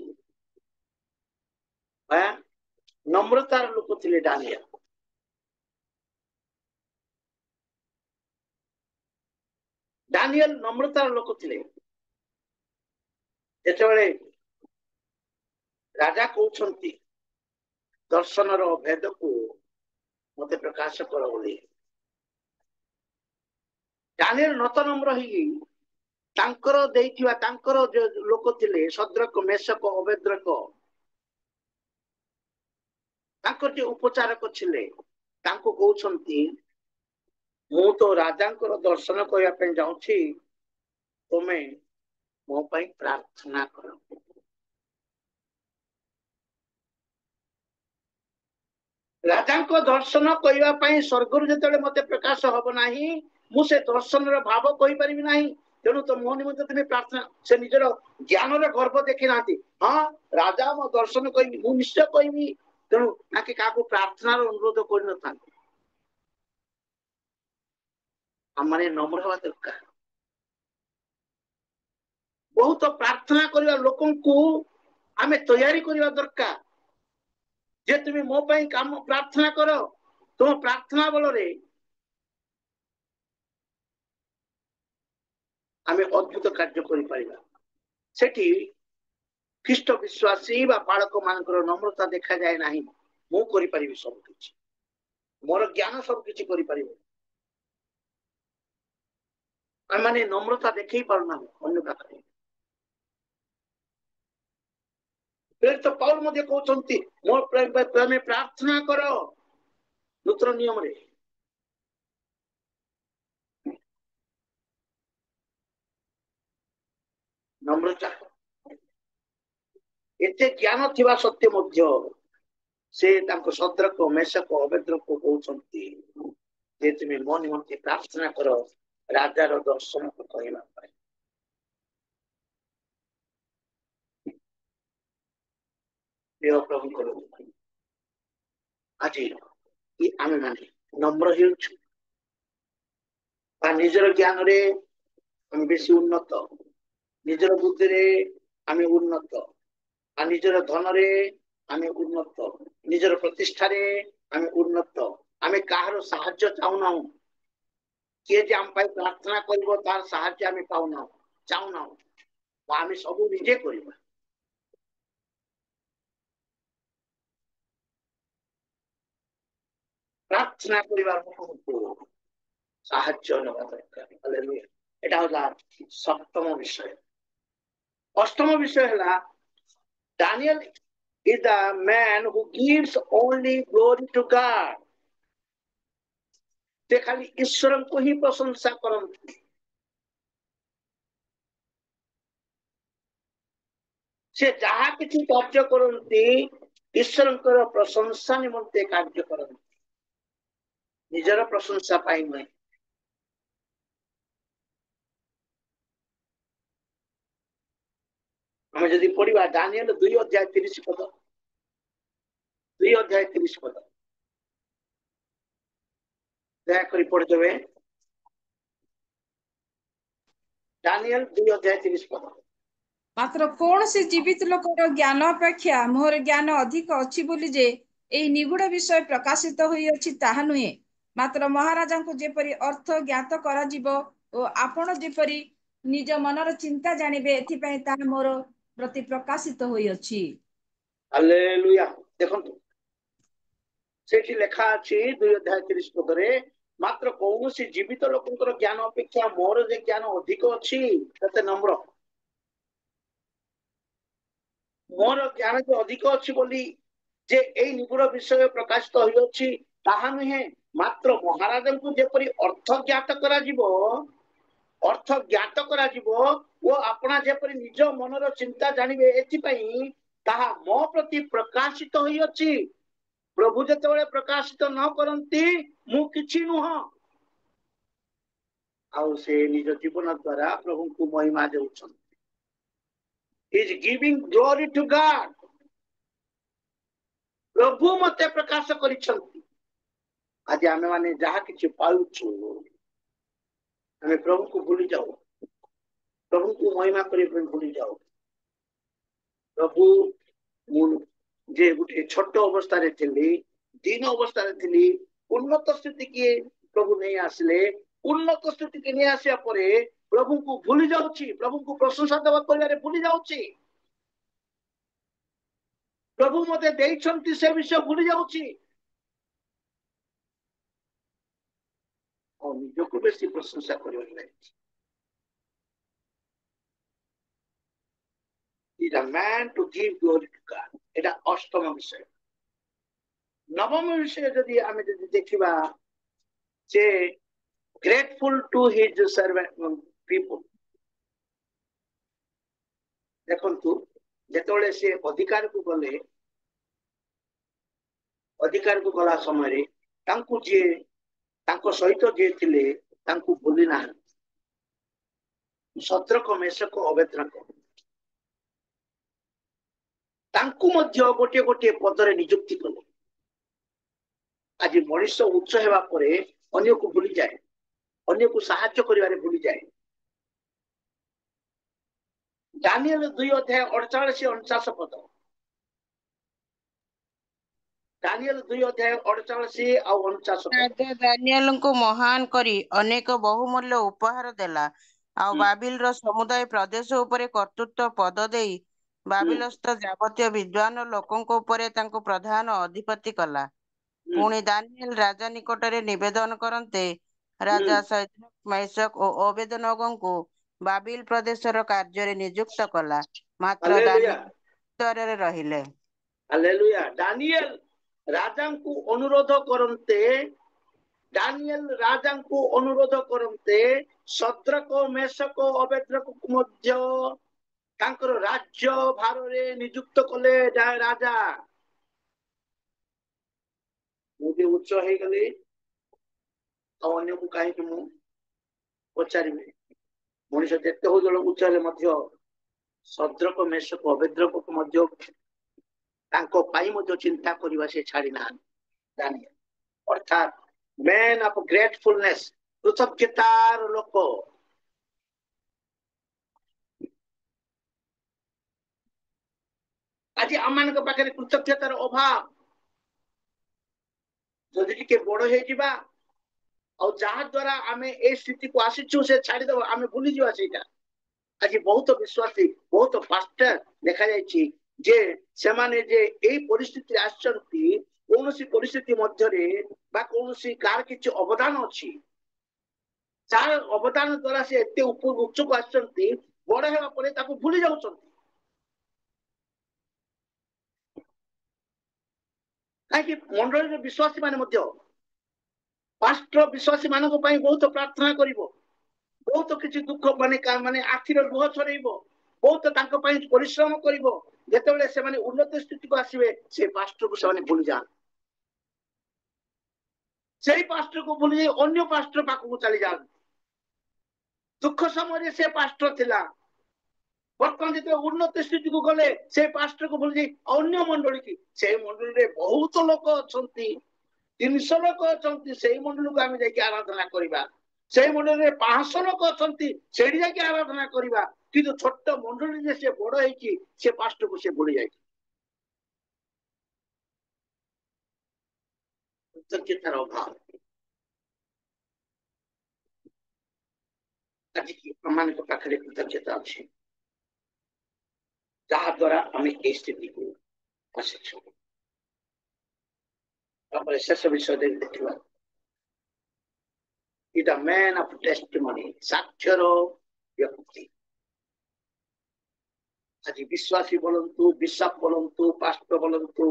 नम्रतार लोक थिले दानिएल दानिएल नम्रतार लोक थिले जेतेबेले राजा कहउछंती दर्शनर भेद को मते प्रकाश कर बोली दानिएल नत नम्र ही तांकर देइथिवा तांकर जो लोक थिले शद्रक मेषक अबेद्रक तांकर जे उपचारक छिले तांको कहउछंती मु तो राजांकर दर्शन करिया पे जाउछि तमे मो पई प्रार्थना करो राजांको दर्शन करिया पई स्वर्गरु जेतेले मते प्रकाश हबो नाही मु से दर्शन रो भाव कहि परिबि नाही तेणु तो मो निमंते तमे प्रार्थना से निजर ज्ञान रो गर्व देखि नाती हां राजा मो दर्शन कहि मु निश्चय कहिबि तेणु नाकि काको प्रार्थना रो अनुरोध करि नथां हमने नम्र हवा दरकार बहुत प्रार्थना करवा लोकन को आमे तैयारी करवा दरकार जे तुम मो पई काम प्रार्थना करो तुम प्रार्थना बल रे आमे अद्भुत कार्य करि परिबा सेठी ख्रीष्ट विश्वासी बा बालक मानकर नम्रता देखा जाए नाही मु करि परिबि सब किछि मोर ज्ञान सब किछि करि परिबो माने नम्रता देखै पारना अन्य पाखरे फिर तो पौल मध्य कहउछंती मोर प्रेम प्रार्थना करो नूतन नियम रे नम्रता एते ज्ञान थिबा सत्य मध्य से तांको शद्रक मेषक अबेद्रक को कहउछंती जे तुम मो निमंते प्रार्थना करो राजार दर्शन को कहला पाए देव प्रभु करो आज ये आमे माने नम्र हेउछु निजर ज्ञान रे हम बेसी उन्नत निजर बुद्धि रे आमे उन्नत आ निजर धन रे आमे उन्नत निजर प्रतिष्ठा रे आमे उन्नत आमे काहर साहाय्य चाहूना किए जे हम पाई प्रार्थना करबो तार साहाय्य आमे पाउना चाहूना आमे सब निजे करबा प्रार्थना करिवार को साहाय्य नबा दरकार हालेलुया एटा होला सप्तम विषय अष्टम विषय हला Daniel is the man who gives only glory to God ते खाली ईश्वर को ही प्रशंसा करते से जहाँ किसी कार्य करते ईश्वर प्रशंसा निमंते कार्य करते निजर प्रशंसा पाई नहीं आम जदि पढ़ा दानिएल 2 अध्याय 30 पद 2 अध्याय 30 पद दयाकोरी पढ़िदेवे दानिएल 2:30 ମାତ୍ର କୌଣସି ଜୀବିତ ଲୋକର ଜ୍ଞାନ ଅପେକ୍ଷା ମୋର ଜ୍ଞାନ ଅଧିକ ଅଛି ବୋଲି ଯେ ଏହି ନିଗୁଡ ବିଷୟ ପ୍ରକାଶିତ ହୋଇଅଛି ତାହା ନୁହେଁ, ମାତ୍ର ମହାରାଜାଙ୍କୁ ଯେପରି ଅର୍ଥ ଜ୍ଞାତ କରାଯିବ ଓ ଆପଣ ଯେପରି ନିଜ ମନର ଚିନ୍ତା ଜାଣିବେ ଏଥିପାଇଁ ତାହା ମୋର ପ୍ରତି ପ୍ରକାଶିତ ହୋଇଅଛି। हालेलुया। देखंतु सेठी लेखा अछि 2:30 मात्र कौनसी जीवित लोकंकर ज्ञान अपेक्षा मोर जे ज्ञान अधिक अछि तते नम्र मोर ज्ञान जे अधिक अछि बोली जे एई निगुड़ विषय प्रकाशित होइअछि ताहा नुहे, मात्र महाराजंकु जेपरि अर्थ ज्ञात करा जिवो अर्थ ज्ञात करा जिवो ओ आपना जेपरि निज मनर चिंता जानिबे एथि पई ताहा मो प्रति प्रकाशित होइअछि। प्रभु जेतेबेले प्रकाशित न करंती मु किछि नुह आउ से निज जीवन द्वारा प्रभु को महिमा देउछन। He is giving glory to God। प्रभु मते प्रकाश करिछंती। आज आमे माने जहा किछि पाउछु आमे प्रभु को भूली जाऊ, प्रभु को महिमा करि भूली जाऊ। प्रभु मु जे गुटे छोट अवस्था रे थिली, दीन अवस्था रे थिली, उन्नत स्थिति के प्रभु नहीं आसले, उन्नत स्थिति के नहीं आसिया परे प्रभु को भूली जाउची, प्रभु को प्रशंसा देवा करियारे भूली जाउची। प्रभु मते देइछंती से विषय भूली जाउची और निजको बेसी प्रशंसा करियो नहीं। He is a man to give glory to God। एटा अष्टम विषय। नवम विषय यदि आमे यदि देखिबा जे grateful to his servant people। देखंतु जेतोले से अधिकार को गले, अधिकार को गला समय रे तांकु जे तांको सहित जे थिले तांकु भूली ना। शत्रक मेषक अबेद्रक तांकु मध्य गोटे गोटे पदरे नियुक्ति कले। आज मनुष्य उच्च हेबा परे अन्य को भूली जाए, अन्य को सहायता करिवारे भूली जाए। दानिएल 2:48-49 पद। दानिएल 2:48-49 पद। ରାଜା ଦାନିଏଲଙ୍କୁ ମହାନ କରି ଅନେକ ବହୁମୂଲ୍ୟ ଉପହାର ଦେଲା, ଆଉ ବାବିଲର ସମୁଦାୟ ପ୍ରଦେଶ ଉପରେ କର୍ତ୍ତୃତ୍ୱ ପଦ ଦେଇ ବାବିଲସ୍ଥ ଯାବତୀୟ ବିଦ୍ୱାନ ଲୋକଙ୍କ ଉପରେ ତାଙ୍କୁ ପ୍ରଧାନ ଅଧିପତି କଲା। ପୁଣି ଦାନିଏଲ ରାଜା ନିକଟରେ ନିବେଦନ କରନ୍ତେ ରାଜା ସୈଦ୍ରକ୍, ମେଷକ୍ ଓ ଅବେଦନଗୋଙ୍କୁ ବାବିଲ ପ୍ରଦେଶର କାର୍ଯ୍ୟରେ ନିଯୁକ୍ତ କଲା, ମାତ୍ର हालेलुया। ଦାନିଏଲ ଉତ୍ତରରେ ରହିଲେ। हालेलुया। दानिएल राजा को अनुरोध करन्ते, दानिएल राजा को अनुरोध करन्ते शद्रक, मेषक, अबेद्रक को मध्य तांकर राज्य भार रे नियुक्त कले राजा। मुझे उच्च हे गले आ अन्य को काहे कि मु पचारिबे। मनुष्य जेते हो जल उच्च हेले मध्य शद्रक, मेषक, अबेद्रक को मध्य तांको पाई मध्य चिंता करिवा से छाड़ी ना। दानिएल अर्थात मैन ऑफ ग्रेटफुलनेस, कृतज्ञतार लोक। आज आमान के पाखे कृतज्ञतार अभाव जदि टिके बड़ हे जिबा और जहा द्वारा आमे ए स्थिति को आसीछु से छाड़ी दबा, आमे भूली जिवा सेटा। आज बहुत विश्वासी, बहुत पास्टर देखा जायछि जे सेमाने जे एई परिस्थिति आछंती, कोनोसी परिस्थिति मध्य रे बा कोनोसी कार किछि अवदान अछि, चार अवदान द्वारा से एते ऊपर उच्च को आछंती, बड़ हेबा परे ताको भूली जाउछंती। काहे मंडली रे विश्वासी माने मध्य पास्टर विश्वासी मानको पई बहुत प्रार्थना करिवो, बहुत किछि दुख माने आखिर लुह छरेइबो, बहुत तांको पई परिश्रम करिवो। जेतेबेले से माने उन्नत स्थिति को आसीबे से पास्टर को से माने भूली जान, सेही पास्टर को भूली अन्य पास्टर पाखु को चली जान। दुख समय से पास्टर थिला, बर्तमान जेते उन्नत स्थिति को गले से पास्टर को भूली अन्य मंडली की, से मंडली रे बहुत लोक अछंती, 300 लोक अछंती, सेही मंडली को आमे जाके आराधना करिबा। से मंडली 500 लोक अछंती सेठी जाके आराधना करिबा किंतु छोट मंडली जे से बड़ हेची से पास्टर को से बुली जाय कृतज्ञतार अभाव आज की अमान को पाखरे कृतज्ञता अछि जहा द्वारा हमें ए स्थिति को आशिष तापर शेष विषय देखिबा is a man of testimony साक्षर व्यक्ति आज विश्वासी बोलंतु बिशप बोलंतु पास्टर बोलंतु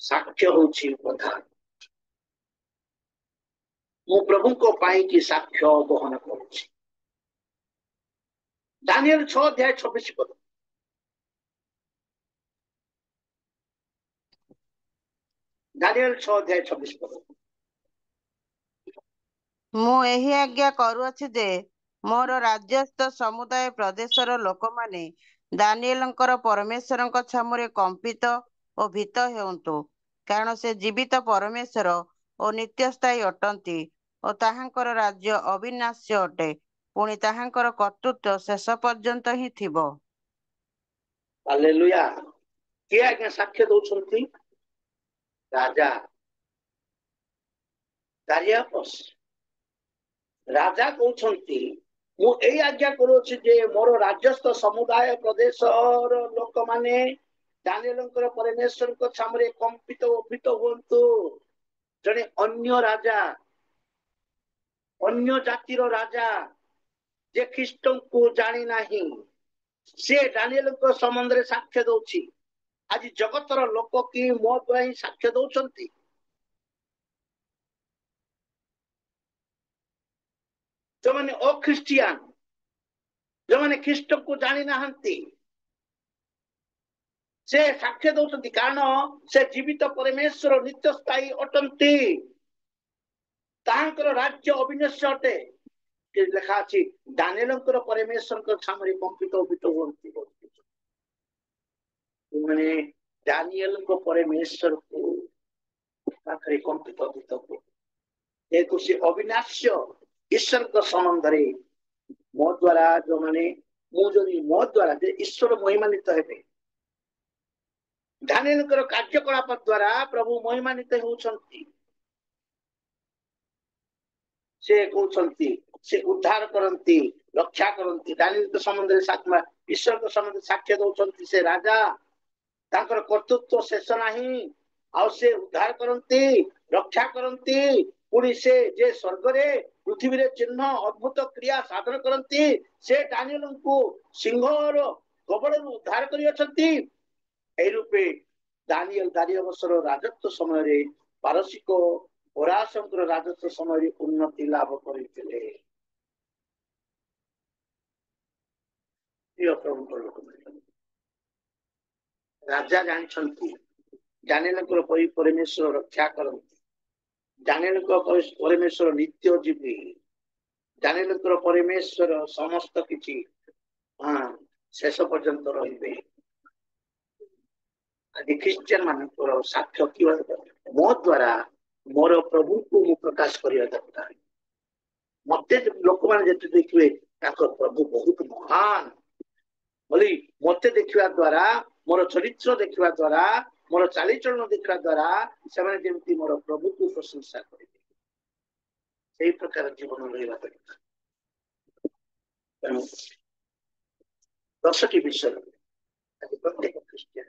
साक्ष्य होछि प्रधान मु प्रभु को पाई कि साक्ष्य बहन करूछि दानिएल 6 अध्याय 26 पद दानिएल 6 अध्याय 26 पद ମୁଁ ଏହି ଆଜ୍ଞା କରୁଅଛି ଯେ ମୋର ରାଜ୍ୟସ୍ଥ ସମୁଦାୟ ପ୍ରଦେଶର ଲୋକମାନେ ଦାନିଏଲଙ୍କର ପରମେଶ୍ୱରଙ୍କ ଛାମୁରେ କମ୍ପିତ ଓ ଭୀତ ହେଉନ୍ତୁ, କାରଣ ସେ ଜୀବିତ ପରମେଶ୍ୱର ଓ ନିତ୍ୟସ୍ଥାୟୀ ଅଟନ୍ତି ଓ ତାହାଙ୍କର ରାଜ୍ୟ ଅବିନାଶ୍ୟ ଅଟେ, ପୁଣି ତାହାଙ୍କର କର୍ତ୍ତୃତ୍ୱ ଶେଷ ପର୍ଯ୍ୟନ୍ତ ହିଁ ଥିବ। हालेलुया किए आज्ञा साक्ष्य दउछंती राजा दारियापस राजा कहउछंती मु एई आज्ञा करूछि जे मोर राज्यस्थ समुदाय प्रदेशर लोक माने दानिएलंकर परमेश्वरक छामरे कंपित उपित होंतु जने अन्य राजा अन्य जातिर राजा जे ख्रीष्टन को जानी नाही से दानिएलंक संबंध रे साक्ष्य दउछि आज जगतर लोक की मो पई साक्ष्य दउछंती जो माने अख्रिस्टियन जो माने ख्रीष्ट को जानी नाहंती से साक्ष्य दउछंती कारण से जीवित परमेश्वर नित्य स्थायी अटंती तांकर राज्य अविनाश्य अटे कि लिखा अछि दानिएलंकर परमेश्वर को सामने कंपित उपित होंती माने दानिएल को परमेश्वर को पाखरे कंपित उपित हो एक से अविनाश्य ईश्वर को संबंध रे मो द्वारा जो माने मु जदि मो द्वारा जे ईश्वर महिमान्वित हेबे दानिएलंकर कार्यकलाप द्वारा प्रभु महिमान्वित होउछंती से कहउछंती से उद्धार करंती रक्षा करंती दानिएल के संबंध रे साक्ष्य ईश्वर के संबंध साक्ष्य दउछंती से राजा तांकर कर्तृत्व शेष नाही आ से उद्धार करंती रक्षा करंती पुणी से जे स्वर्ग रे पृथ्वी रे चिन्ह अद्भुत क्रिया साधन करंती से दानिएल को सिंहर कबड़ उद्धार करि अछंती एई रूपे दानिएल दारियवसर राजत्व समय रे पारसिक पराशंकर राजत्व समय रे उन्नति लाभ करितले प्रिय प्रभु लोक राजा जानछंती दानिएलंकर परमेश्वर रक्षा करंती दानिएलंकर परमेश्वर नित्य जीवी दानिएलंकर परमेश्वर समस्त किछि शेष पर्यंत रहिबे आदि क्रिश्चियन मानकर साक्ष्य कि मो द्वारा मोर प्रभु को मु प्रकाश करिया दरकार मते लोक माने जेते देखिबे ताकर प्रभु बहुत महान बोली मते देखिबा द्वारा मोर चरित्र देखिबा द्वारा मोर चालीचलन देखिबा द्वारा से माने जेमति मोर प्रभु को प्रशंसा करिबे सेही प्रकार जीवन रहिबा दरकार 10टी विषय प्रत्येक क्रिश्चियन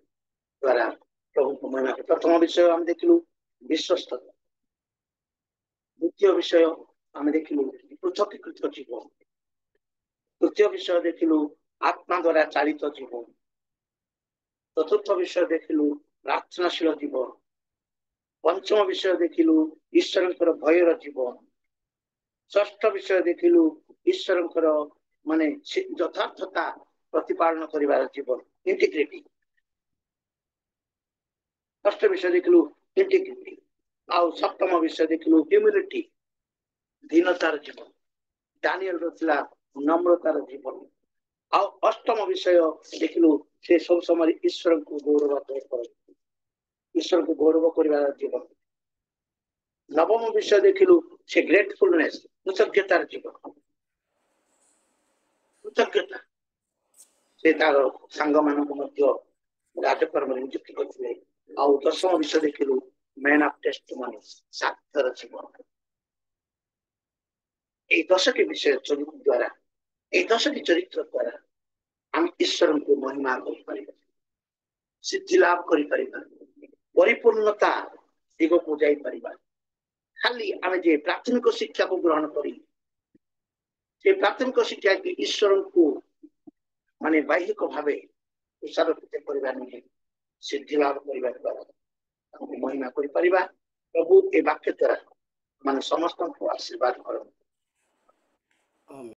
द्वारा प्रभु को महिमा प्रथम विषय हम देखिलु विश्वस्तता द्वितीय विषय हम देखिलु पृथकीकृत जीवन तृतीय विषय देखिलु आत्मा द्वारा चालित जीवन चतुर्थ विषय देखिलु प्रार्थनाशील जीवन पंचम विषय देखिलु ईश्वरंकर भयर जीवन षष्ठ विषय देखिलु ईश्वरंकर माने यथार्थता प्रतिपालन करिवार जीवन इंटीग्रिटी षष्ठ विषय देखिलु इंटीग्रिटी आ सप्तम विषय देखिलु ह्यूमिलिटी दीनतार जीवन दानिएल रथिला नम्रतार जीवन आ अष्टम विषय देखिलु से सब समय ईश्वर को गौरव कर ईश्वर को गौरव करिवार जीवन नवम विषय देखिलु से ग्रेटफुलनेस कृतज्ञतार जीवन कृतज्ञता से तार सांग मान राजकर्म नियुक्ति करते आउ दशम विषय देखिलु मैन ऑफ टेस्टिमनी सातर जीवन এই দশটি বিষয় চরিত্র দ্বারা এই দশটি চরিত্র দ্বারা আমি ईश्वरको महिमा गरिପାରିବା सिद्धि लाभ गरिପାରିବା परिपूर्णता दिगको ଯାଇପାରିବା खाली आमे जे प्राथमिक शिक्षा को ग्रहण करी से प्राथमिक शिक्षा की ईश्वर को माने बाह्यिक भावे उसारोपित करबा नहीं सिद्धि लाभ करबा द्वारा हमको महिमा करि परिबा प्रभु ए वाक्य द्वारा माने समस्त को आशीर्वाद करो। आमेन।